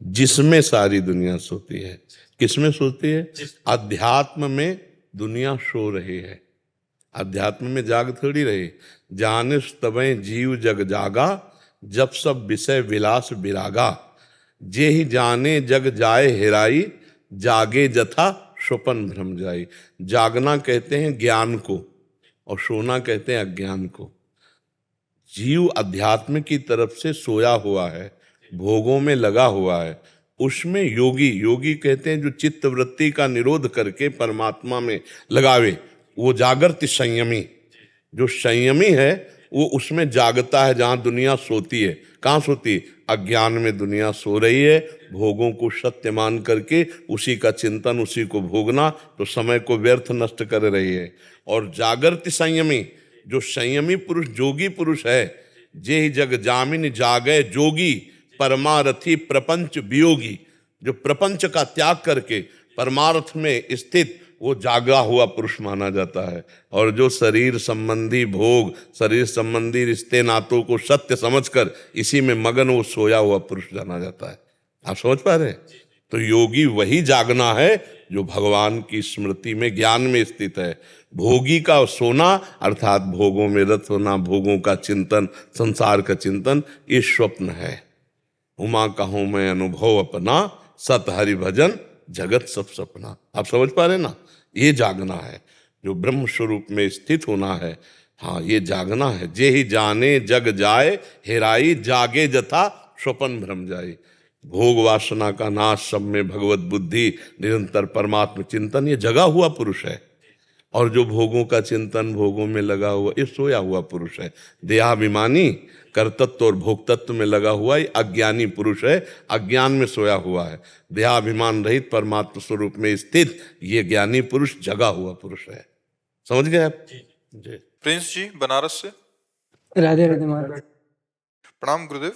जिसमें सारी दुनिया सोती है, किसमें सोती है? अध्यात्म में दुनिया सो रही है, अध्यात्म में जाग थोड़ी रही। जानिस तबे जीव जग जागा, जब सब विषय विलास विरागा। जे ही जाने जग जाए हेराई, जागे जथा स्वपन भ्रम जाई। जागना कहते हैं ज्ञान को, और सोना कहते हैं अज्ञान को। जीव अध्यात्म की तरफ से सोया हुआ है, भोगों में लगा हुआ है। उसमें योगी कहते हैं जो चित्त वृत्ति का निरोध करके परमात्मा में लगावे, वो जागृत संयमी। जो संयमी है वो उसमें जागता है जहां दुनिया सोती है। कहाँ सोती है? अज्ञान में दुनिया सो रही है, भोगों को सत्य मान करके उसी का चिंतन, उसी को भोगना, तो समय को व्यर्थ नष्ट कर रही है। और जागृत संयमी, जो संयमी पुरुष जोगी पुरुष है, जे ही जग जामिन जागे जोगी, परमारथी प्रपंच वियोगी। जो प्रपंच का त्याग करके परमार्थ में स्थित, वो जागा हुआ पुरुष माना जाता है। और जो शरीर संबंधी भोग, शरीर संबंधी रिश्ते नातों को सत्य समझकर इसी में मगन, वो सोया हुआ पुरुष जाना जाता है। आप समझ पा रहे हैं? तो योगी वही जागना है जो भगवान की स्मृति में, ज्ञान में स्थित है। भोगी का सोना अर्थात भोगों में रत होना, भोगों का चिंतन, संसार का चिंतन, ये स्वप्न है। उमा कहूं मैं अनुभव अपना, सत हरि भजन जगत सब सपना। आप समझ पा रहे ना? ये जागना है, जो ब्रह्म स्वरूप में स्थित होना है। हाँ, ये जागना है। जे ही जाने जग जाए हेराई, जागे जथा स्वपन भ्रम जाई। भोग वासना का नाश, सब में भगवत बुद्धि, निरंतर परमात्म चिंतन, ये जगा हुआ पुरुष है। और जो भोगों का चिंतन, भोगों में लगा हुआ, ये सोया हुआ पुरुष है। देहाभिमानी, कर्तत्व और भोक्तत्व में लगा हुआ ये अज्ञानी पुरुष है, अज्ञान में सोया हुआ है। देहाभिमान रहित परमात्मा स्वरूप में स्थित ये ज्ञानी पुरुष जगा हुआ पुरुष है। समझ गए आप? जी। प्रिंस जी बनारस से। राधे राधे महाराज। प्रणाम गुरुदेव।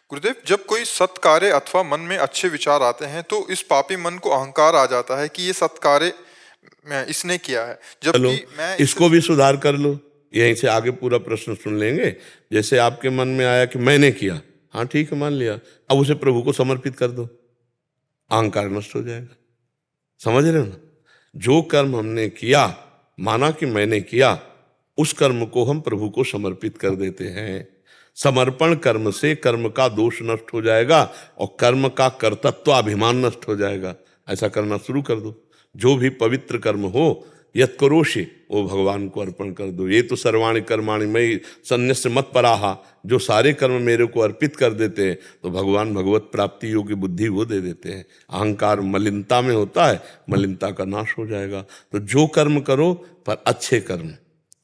गुरुदेव, जब कोई सत्कार्य अथवा मन में अच्छे विचार आते हैं तो इस पापी मन को अहंकार आ जाता है कि ये सत्कार्य इसने किया है, जबकि मैं इसको भी सुधार कर लो। यहीं से आगे पूरा प्रश्न सुन लेंगे। जैसे आपके मन में आया कि मैंने किया, हाँ ठीक है, मान लिया, अब उसे प्रभु को समर्पित कर दो, अहंकार नष्ट हो जाएगा। समझ रहे हो ना? जो कर्म हमने किया, माना कि मैंने किया, उस कर्म को हम प्रभु को समर्पित कर देते हैं। समर्पण कर्म से कर्म का दोष नष्ट हो जाएगा और कर्म का कर्तत्व अभिमान नष्ट हो जाएगा। ऐसा करना शुरू कर दो। जो भी पवित्र कर्म हो, यत् करोषि, वो भगवान को अर्पण कर दो। ये तो सर्वाणि कर्माणि मयि सन्न्यस्य मत पराहा। जो सारे कर्म मेरे को अर्पित कर देते हैं तो भगवान भगवत प्राप्ति योग्य बुद्धि वो दे देते हैं। अहंकार मलिनता में होता है, मलिनता का नाश हो जाएगा। तो जो कर्म करो पर अच्छे कर्म,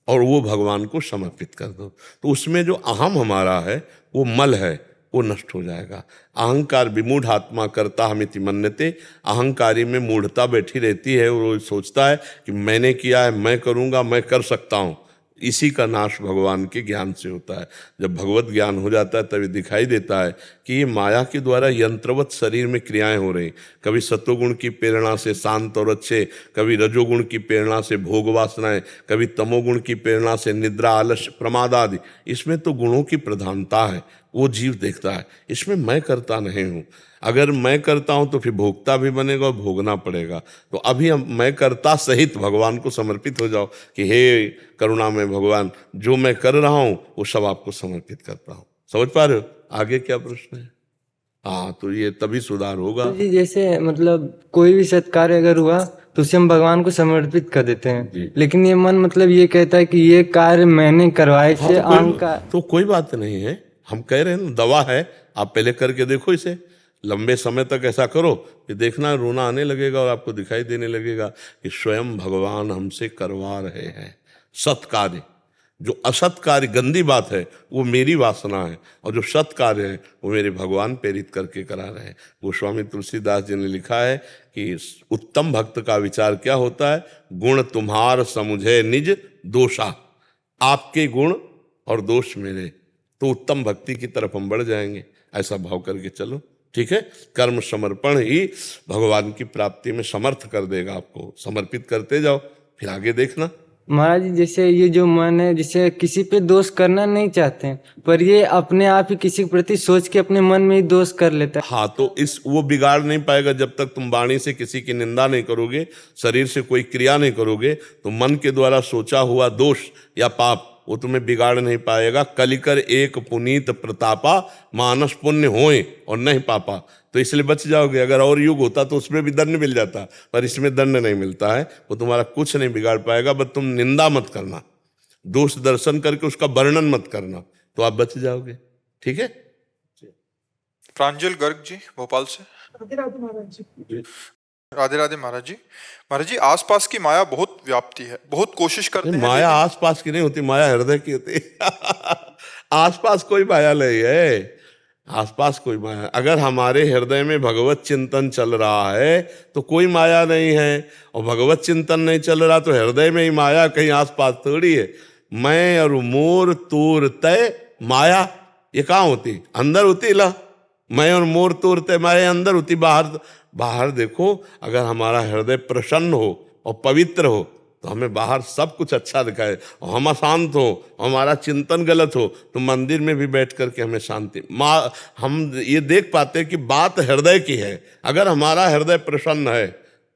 और वो भगवान को समर्पित कर दो, तो उसमें जो अहम हमारा है, वो मल है, वो नष्ट हो जाएगा। अहंकार विमूढ़ आत्मा करता हमिति मन्यते। अहंकारी में मूढ़ता बैठी रहती है, वो सोचता है कि मैंने किया है, मैं करूँगा, मैं कर सकता हूँ। इसी का नाश भगवान के ज्ञान से होता है। जब भगवत ज्ञान हो जाता है तभी दिखाई देता है कि ये माया के द्वारा यंत्रवत शरीर में क्रियाएं हो रही। कभी सत्वगुण की प्रेरणा से शांत और अच्छे, कभी रजोगुण की प्रेरणा से भोग वासनाएं, कभी तमोगुण की प्रेरणा से निद्रा, आलस्य, प्रमाद आदि। इसमें तो गुणों की प्रधानता है, वो जीव देखता है। इसमें मैं करता नहीं हूँ। अगर मैं करता हूँ तो फिर भोगता भी बनेगा और भोगना पड़ेगा। तो अभी हम मैं करता सहित भगवान को समर्पित हो जाओ कि हे करुणा में भगवान, जो मैं कर रहा हूँ वो सब आपको समर्पित करता हूँ। समझ पा रहे हो? आगे क्या प्रश्न है? हाँ, तो ये तभी सुधार होगा। जी, जैसे मतलब कोई भी सत्कार्य अगर हुआ तो उसे हम भगवान को समर्पित कर देते हैं, लेकिन ये मन मतलब ये कहता है कि ये कार्य मैंने करवाए से अहंकार। तो कोई बात नहीं है, हम कह रहे हैं ना, दवा है, आप पहले करके देखो इसे। लंबे समय तक ऐसा करो कि देखना रोना आने लगेगा और आपको दिखाई देने लगेगा कि स्वयं भगवान हमसे करवा रहे हैं सत्कार्य। जो असत कार्य गंदी बात है वो मेरी वासना है, और जो सत कार्य है वो मेरे भगवान प्रेरित करके करा रहे हैं। गोस्वामी तुलसीदास जी ने लिखा है कि उत्तम भक्त का विचार क्या होता है? गुण तुम्हार समुझे निज दोषा। आपके गुण और दोष मेरे, तो उत्तम भक्ति की तरफ हम बढ़ जाएंगे। ऐसा भाव करके चलो, ठीक है। कर्म समर्पण ही भगवान की प्राप्ति में समर्थ कर देगा आपको। समर्पित करते जाओ, फिर आगे देखना। महाराज जी, जैसे ये जो मन है, जैसे किसी पे दोष करना नहीं चाहते हैं, पर ये अपने आप ही किसी के प्रति सोच के अपने मन में ही दोष कर लेता है। हाँ, तो वो बिगाड़ नहीं पाएगा जब तक तुम वाणी से किसी की निंदा नहीं करोगे, शरीर से कोई क्रिया नहीं करोगे, तो मन के द्वारा सोचा हुआ दोष या पाप वो तुम्हें बिगाड़ नहीं पाएगा। कलिकर एक पुनीत प्रतापा, मानस पुण्य होए और नहीं पापा, तो इसलिए बच जाओगे। अगर और युग होता तो उसमें भी दंड मिल जाता, पर इसमें दंड नहीं मिलता है। वो तुम्हारा कुछ नहीं बिगाड़ पाएगा, बस तुम निंदा मत करना, दोष दर्शन करके उसका वर्णन मत करना, तो आप बच जाओगे, ठीक है। प्रांजल गर्ग जी भोपाल से। राधे राधे महाराज जी। महाराज जी, आसपास की माया बहुत व्याप्ति है, बहुत कोशिश करते हैं। माया आसपास की नहीं होती, माया हृदय की होती है। आसपास कोई माया नहीं है, आसपास कोई माया। अगर हमारे हृदय में भगवत चिंतन चल रहा है तो कोई माया नहीं है, और भगवत चिंतन नहीं चल रहा तो हृदय में ही माया, कहीं आसपास थोड़ी है। मैं और मोर तोर तय माया, ये कहाँ होती? अंदर होती। ला, मैं और मोर तोर तय माया अंदर होती, बाहर देखो। अगर हमारा हृदय प्रसन्न हो और पवित्र हो तो हमें बाहर सब कुछ अच्छा दिखाए, और हम अशांत हो, हमारा चिंतन गलत हो, तो मंदिर में भी बैठ करके हमें शांति हम ये देख पाते हैं कि बात हृदय की है। अगर हमारा हृदय प्रसन्न है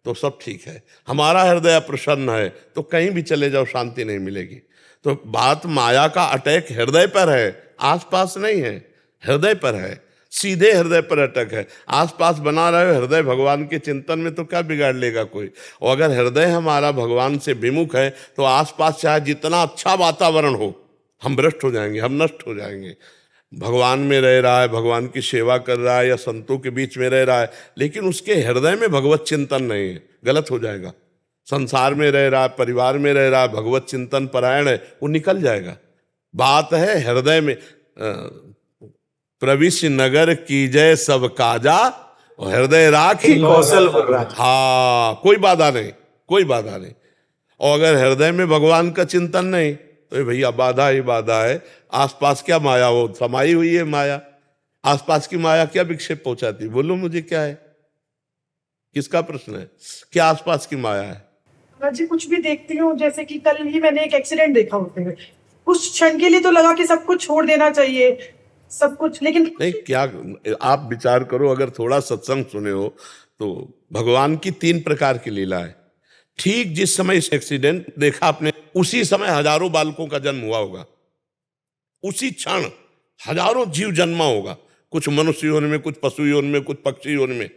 तो सब ठीक है, हमारा हृदय अप्रसन्न है तो कहीं भी चले जाओ शांति नहीं मिलेगी। तो बात माया का अटैक हृदय पर है, आसपास नहीं है, हृदय पर है, सीधे हृदय पर अटक है। आसपास बना रहे हो हृदय भगवान के चिंतन में तो क्या बिगाड़ लेगा कोई। और अगर हृदय हमारा भगवान से विमुख है तो आसपास चाहे जितना अच्छा वातावरण हो, हम भ्रष्ट हो जाएंगे, हम नष्ट हो जाएंगे। भगवान में रह रहा है, भगवान की सेवा कर रहा है या संतों के बीच में रह रहा है, लेकिन उसके हृदय में भगवत चिंतन नहीं है, गलत हो जाएगा। संसार में रह रहा है, परिवार में रह रहा है, भगवत चिंतन परायण है, वो निकल जाएगा। बात है हृदय में। प्रविश नगर की जय सब काजा, और हृदय राखी कौशल। हाँ, कोई बाधा नहीं, कोई बाधा नहीं। और अगर हृदय में भगवान का चिंतन नहीं तो भैया बाधा ही बाधा है। आसपास क्या माया, वो समाई हुई है माया। आसपास की माया क्या विक्षेप पहुंचाती? बोलो मुझे, क्या है, किसका प्रश्न है? क्या आसपास की माया है? जी कुछ भी देखती हूँ, जैसे कि कल ही मैंने एक एक्सीडेंट देखा होते हुए, कुछ क्षण के लिए तो लगा कि सब कुछ छोड़ देना चाहिए, सब कुछ, लेकिन नहीं, क्या आप विचार करो, अगर थोड़ा सत्संग सुने हो तो भगवान की 3 प्रकार की लीला है। ठीक जिस समय इस एक्सीडेंट देखा आपने, उसी समय हजारों बालकों का जन्म हुआ होगा, उसी क्षण हजारों जीव जन्मा होगा, कुछ मनुष्य योनि में, कुछ पशु योनि में, कुछ पक्षी योनि में।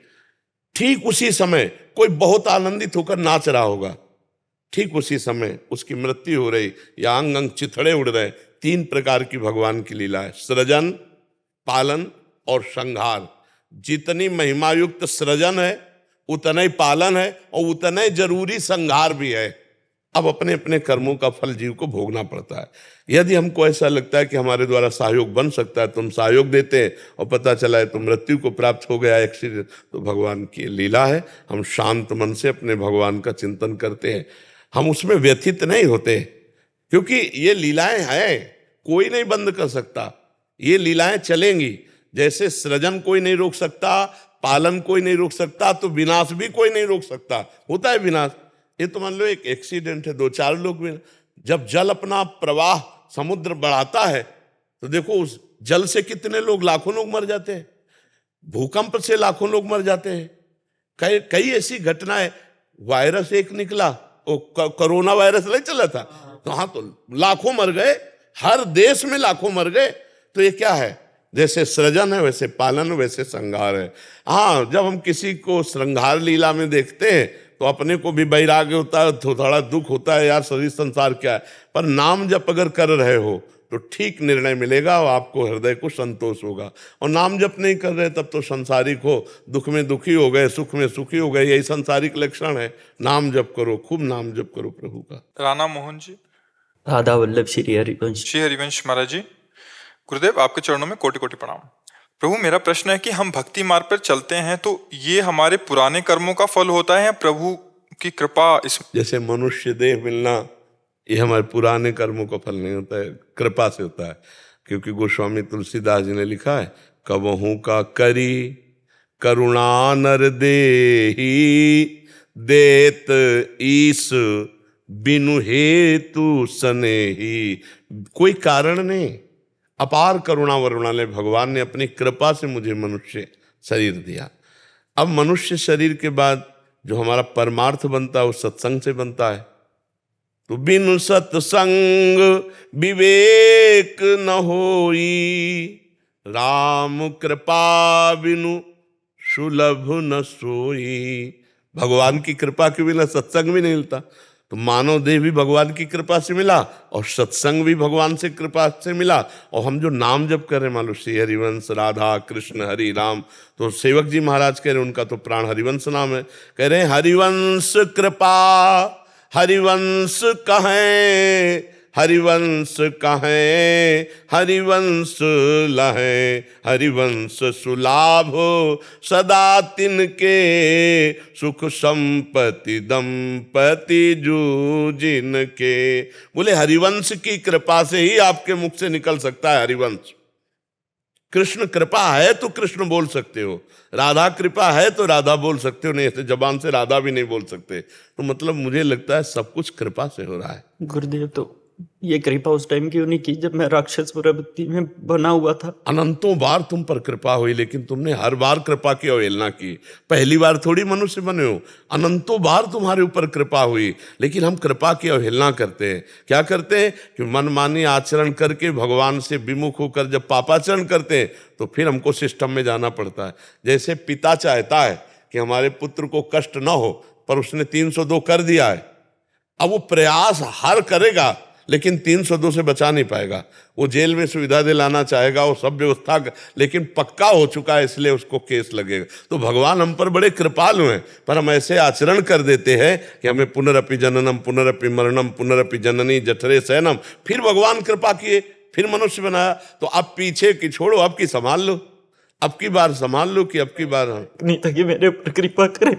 ठीक उसी समय कोई बहुत आनंदित होकर नाच रहा होगा, ठीक उसी समय उसकी मृत्यु हो रही या अंग अंग चिथड़े उड़ रहे। 3 प्रकार की भगवान की लीला है, सृजन, पालन और संहार। जितनी महिमायुक्त सृजन है उतना ही पालन है और उतना ही जरूरी संहार भी है। अब अपने अपने कर्मों का फल जीव को भोगना पड़ता है। यदि हमको ऐसा लगता है कि हमारे द्वारा सहयोग बन सकता है तो हम सहयोग देते हैं, और पता चला है तो मृत्यु को प्राप्त हो गया एक्सीडेंट, तो भगवान की लीला है। हम शांत मन से अपने भगवान का चिंतन करते हैं, हम उसमें व्यथित नहीं होते, क्योंकि ये लीलाएं हैं, कोई नहीं बंद कर सकता, ये लीलाएं चलेंगी। जैसे सृजन कोई नहीं रोक सकता, पालन कोई नहीं रोक सकता, तो विनाश भी कोई नहीं रोक सकता। होता है विनाश। ये तो मान लो एक एक्सीडेंट है, 2-4 लोग भी, जब जल अपना प्रवाह समुद्र बढ़ाता है तो देखो उस जल से कितने लोग, लाखों लोग मर जाते हैं। भूकंप से लाखों लोग मर जाते हैं। कई ऐसी घटनाएं, वायरस एक निकला, वो कोरोना वायरस नहीं चला था, तो हाँ, तो लाखों मर गए, हर देश में लाखों मर गए। तो ये क्या है? जैसे सृजन है वैसे पालन, वैसे संहार है। हाँ, जब हम किसी को श्रृंगार लीला में देखते हैं तो अपने को भी वैराग्य होता है, थोड़ा दुख होता है, यार शरीर संसार क्या है। पर नाम जप अगर कर रहे हो तो ठीक निर्णय मिलेगा और आपको हृदय को संतोष होगा। और नाम जप नहीं कर रहे तब तो संसारिक हो, दुख में दुखी हो गए, सुख में सुखी हो गए, यही संसारिक लक्षण है। नाम जप करो, खूब नाम जप करो प्रभु का। राणा मोहन जी। राधा वल्लभ श्री हरिवंश। श्री हरिवंश महाराज जी, गुरुदेव आपके चरणों में कोटि कोटि प्रणाम। प्रभु, मेरा प्रश्न है कि हम भक्ति मार्ग पर चलते हैं तो ये हमारे पुराने कर्मों का फल होता है या प्रभु की कृपा? इस जैसे मनुष्य देह मिलना, ये हमारे पुराने कर्मों का फल नहीं होता है, कृपा से होता है। क्योंकि गोस्वामी तुलसीदास जी ने लिखा है, कबहू का करी करुणा नर देही, देत ईस बिनु हेतु सनेही। कोई कारण नहीं, अपार करुणा वरुणालय भगवान ने अपनी कृपा से मुझे मनुष्य शरीर दिया। अब मनुष्य शरीर के बाद जो हमारा परमार्थ बनता है वो सत्संग से बनता है। तो बिनु सत्संग विवेक न होई, राम कृपा बिनु सुलभ न सोई। भगवान की कृपा के बिना सत्संग भी नहीं मिलता। तो मानव देह भी भगवान की कृपा से मिला और सत्संग भी भगवान से कृपा से मिला। और हम जो नाम जप कर रहे हैं, मान लो श्री हरिवंश, राधा कृष्ण हरि राम, तो सेवक जी महाराज कह रहे हैं उनका तो प्राण हरिवंश नाम है। कह रहे हैं हरिवंश कृपा हरिवंश कहें, हरिवंश कहें हरिवंश लहें, हरिवंश सुलाभ सदा तिनके, सुख संपत्ति दंपति जूजिन के। बोले हरिवंश की कृपा से ही आपके मुख से निकल सकता है हरिवंश। कृष्ण कृपा है तो कृष्ण बोल सकते हो, राधा कृपा है तो राधा बोल सकते हो, नहीं ऐसे जबान से राधा भी नहीं बोल सकते। तो मतलब मुझे लगता है सब कुछ कृपा से हो रहा है। गुरुदेव तो ये कृपा उस टाइम क्यों नहीं की जब मैं राक्षस प्रवृत्ति में बना हुआ था? अनंतों बार तुम पर कृपा हुई, लेकिन तुमने हर बार कृपा की अवहेलना की। पहली बार थोड़ी मनुष्य बने हो, अनंतों बार तुम्हारे ऊपर कृपा हुई, लेकिन हम कृपा की अवहेलना करते हैं। क्या करते हैं कि मनमानी आचरण करके भगवान से विमुख होकर जब पापाचरण करते हैं तो फिर हमको सिस्टम में जाना पड़ता है। जैसे पिता चाहता है कि हमारे पुत्र को कष्ट न हो, पर उसने 302 कर दिया है। अब वो प्रयास हर करेगा लेकिन 302 से बचा नहीं पाएगा। वो जेल में सुविधा दिलाना चाहेगा, वो सब व्यवस्था, लेकिन पक्का हो चुका है इसलिए उसको केस लगेगा। तो भगवान हम पर बड़े कृपालु हैं, पर हम ऐसे आचरण कर देते हैं कि हमें पुनरपि जननम पुनरपि मरणम पुनरपि जननी जठरे शयनम। फिर भगवान कृपा किए, फिर मनुष्य बनाया। तो अब पीछे की छोड़ो, अब की संभाल लो, अब की बार संभाल लो कि अब की बार नहीं था कि मेरे ऊपर कृपा करे।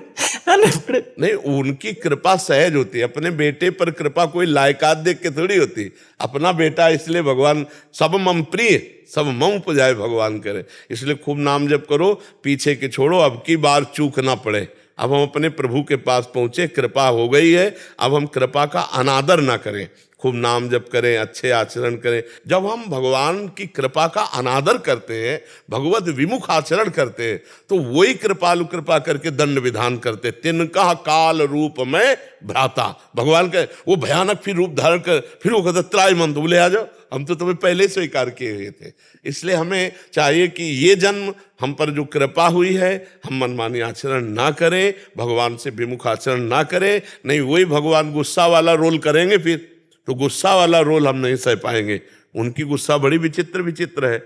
नहीं, उनकी कृपा सहज होती है। अपने बेटे पर कृपा कोई लायकात देख के थोड़ी होती। अपना बेटा इसलिए भगवान सब मम प्रिय सब मम उपजाए भगवान करे, इसलिए खूब नाम जप करो, पीछे के छोड़ो, अब की बार चूक ना पड़े। अब हम अपने प्रभु के पास पहुंचे, कृपा हो गई है, अब हम कृपा का अनादर ना करें, खूब नाम जप करें, अच्छे आचरण करें। जब हम भगवान की कृपा का अनादर करते हैं, भगवत विमुख आचरण करते हैं, तो वही कृपालु कृपा करके दंड विधान करते। तिनका काल रूप में भ्राता, भगवान का वो भयानक फिर रूप धारण कर, फिर वो कहते त्रायमंत, बोले आ जाओ, हम तो तुम्हें पहले स्वीकार किए हुए थे। इसलिए हमें चाहिए कि ये जन्म हम पर जो कृपा हुई है, हम मनमानी आचरण ना करें, भगवान से विमुख आचरण ना करें। नहीं, वही भगवान गुस्सा वाला रोल करेंगे फिर तो गुस्सा वाला रोल हम नहीं सह पाएंगे। उनकी गुस्सा बड़ी विचित्र विचित्र है।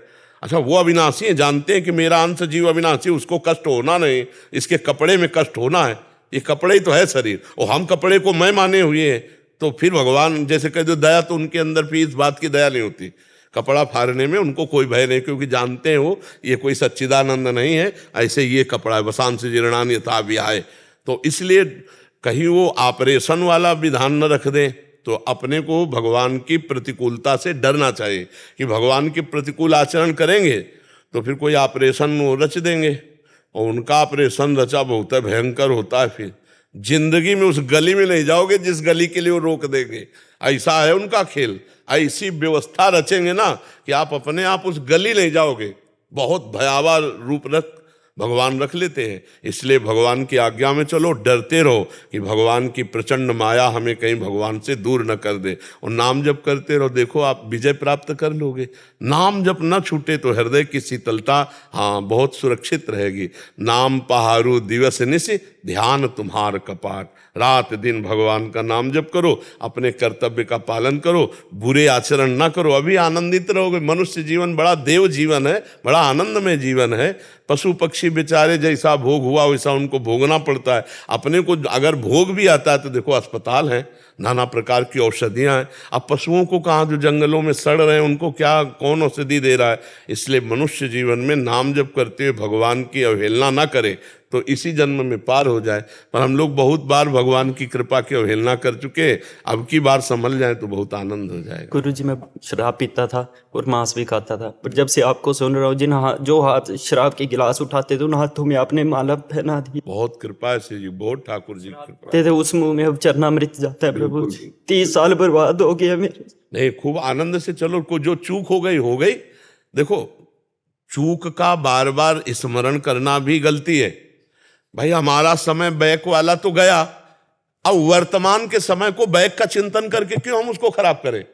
अच्छा, वो अविनाशी है, जानते हैं कि मेरा अंश जीव अविनाशी, उसको कष्ट होना नहीं, इसके कपड़े में कष्ट होना है। ये कपड़े ही तो है शरीर, और हम कपड़े को मैं माने हुए हैं। तो फिर भगवान जैसे कह दो दया, तो उनके अंदर भी इस बात की दया नहीं होती। कपड़ा फाड़ने में उनको कोई भय नहीं, क्योंकि जानते हैं वो ये कोई सच्चिदानंद नहीं है, ऐसे ये कपड़ा है, वसांस जीर्णान यथा व्याय। तो इसलिए कहीं वो ऑपरेशन वाला विधान न रख दें। तो अपने को भगवान की प्रतिकूलता से डरना चाहिए कि भगवान के प्रतिकूल आचरण करेंगे तो फिर कोई ऑपरेशन रच देंगे, और उनका ऑपरेशन रचा बहुत भयंकर होता है। फिर जिंदगी में उस गली में नहीं जाओगे जिस गली के लिए वो रोक देंगे, ऐसा है उनका खेल। ऐसी व्यवस्था रचेंगे ना कि आप अपने आप उस गली नहीं जाओगे। बहुत भयावह रूप रख भगवान रख लेते हैं। इसलिए भगवान की आज्ञा में चलो, डरते रहो कि भगवान की प्रचंड माया हमें कहीं भगवान से दूर न कर दे, और नाम जप करते रहो, देखो आप विजय प्राप्त कर लोगे। नाम जप न छूटे तो हृदय की शीतलता बहुत सुरक्षित रहेगी। नाम पहारू दिवस निशि ध्यान तुम्हार कपाट, रात दिन भगवान का नाम जप करो, अपने कर्तव्य का पालन करो, बुरे आचरण ना करो, अभी आनंदित रहोगे। मनुष्य जीवन बड़ा देव जीवन है, बड़ा आनंदमय जीवन है। पशु पक्षी बेचारे जैसा भोग हुआ वैसा उनको भोगना पड़ता है। अपने को अगर भोग भी आता है तो देखो अस्पताल है, नाना प्रकार की औषधियाँ हैं। अब पशुओं को कहाँ, जो जंगलों में सड़ रहे हैं, उनको क्या कौन औषधि दे रहा है। इसलिए मनुष्य जीवन में नाम जप करते हुए भगवान की अवहेलना ना करे तो इसी जन्म में पार हो जाए। पर हम लोग बहुत बार भगवान की कृपा की अवहेलना कर चुके, अब की बार संभल जाए तो बहुत आनंद हो जाएगा। गुरुजी मैं शराब पीता था और मांस भी खाता था, पर जब से आपको सुन रहा हूँ, जो हाथ शराब के गिलास उठाते थे उन हाथों में आपने माला पहना दी। बहुत कृपा है श्री जी, बहुत ठाकुर जी की कृपा। थे उस मुंह में अब चरणामृत जाता है प्रभु। 30 साल बर्बाद हो गया मेरे। नहीं, खूब आनंद से चलो, को जो चूक हो गई। देखो, चूक का बार बार स्मरण करना भी गलती है। भाई हमारा समय बैक वाला तो गया, अब वर्तमान के समय को बैक का चिंतन करके क्यों हम उसको खराब करें।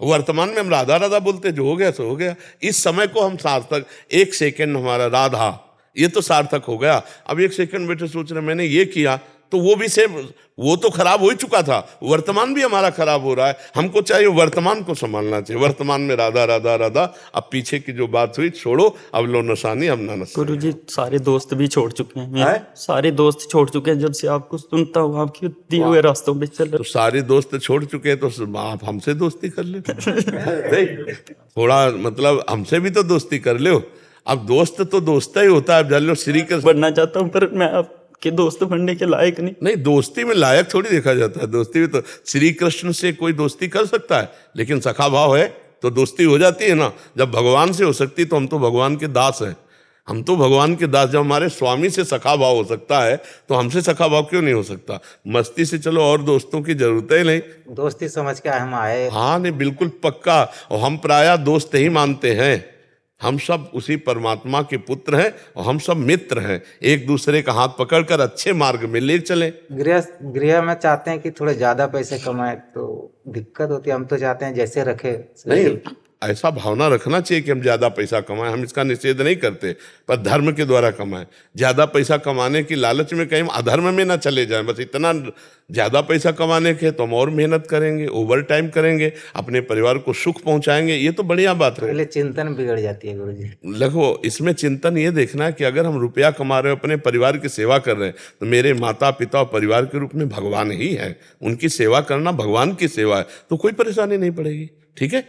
वर्तमान में हम राधा राधा बोलते, जो हो गया सो हो गया। इस समय को हम सार्थक, 1 सेकंड हमारा राधा, ये तो सार्थक हो गया। अब 1 सेकंड बैठे सोच रहे मैंने ये किया, तो वो भी सेम, वो तो खराब हो ही चुका था, वर्तमान भी हमारा खराब हो रहा है। हमको चाहिए वर्तमान को संभालना चाहिए। वर्तमान में राधा राधा राधा, अब पीछे की जो बात हुई छोड़ो, अब लो नशानी, अब ना नशा। गुरुजी सारे दोस्त भी छोड़ चुके हैं मेरे, सारे दोस्त छोड़ चुके हैं। जब से आपको सुनता हूँ, आपके दिए हुए रास्तों पे चल तो सारे दोस्त छोड़ चुके हैं, तो आप हमसे दोस्ती कर ले। थोड़ा मतलब हमसे भी तो दोस्ती कर लो। अब दोस्त तो दोस्त ही होता है। अब जान लो श्री कृष्ण बनना चाहता हूँ, पर मैं आपके दोस्त बनने के लायक नहीं। दोस्ती में लायक थोड़ी देखा जाता है। दोस्ती में तो श्री कृष्ण से कोई दोस्ती कर सकता है, लेकिन सखा भाव है तो दोस्ती हो जाती है ना। जब भगवान से हो सकती तो हम तो भगवान के दास हैं, हम तो भगवान के दास। जब हमारे स्वामी से सखा भाव हो सकता है तो हमसे सखा भाव क्यों नहीं हो सकता। मस्ती से चलो, और दोस्तों की जरूरत ही नहीं। दोस्ती समझ के हम आए। हाँ, नहीं बिल्कुल पक्का। और हम प्रायः दोस्त ही मानते हैं। हम सब उसी परमात्मा के पुत्र हैं और हम सब मित्र हैं। एक दूसरे का हाथ पकड़कर अच्छे मार्ग में ले चले। गृह में चाहते हैं कि थोड़े ज्यादा पैसे कमाए तो दिक्कत होती है। हम तो चाहते हैं जैसे रखे। नहीं, ऐसा भावना रखना चाहिए कि हम ज्यादा पैसा कमाएं। हम इसका निषेध नहीं करते, पर धर्म के द्वारा कमाएं। ज्यादा पैसा कमाने की लालच में कहीं अधर्म में ना चले जाएं। बस इतना, ज्यादा पैसा कमाने के तो हम और मेहनत करेंगे, ओवर टाइम करेंगे, अपने परिवार को सुख पहुंचाएंगे। ये तो बढ़िया बात है। पहले चिंतन बिगड़ जाती है गुरुजी। देखो, इसमें चिंतन ये देखना है कि अगर हम रुपया कमा रहे हो, अपने परिवार की सेवा कर रहे हैं, तो मेरे माता पिता और परिवार के रूप में भगवान ही है। उनकी सेवा करना भगवान की सेवा है, तो कोई परेशानी नहीं पड़ेगी। ठीक है।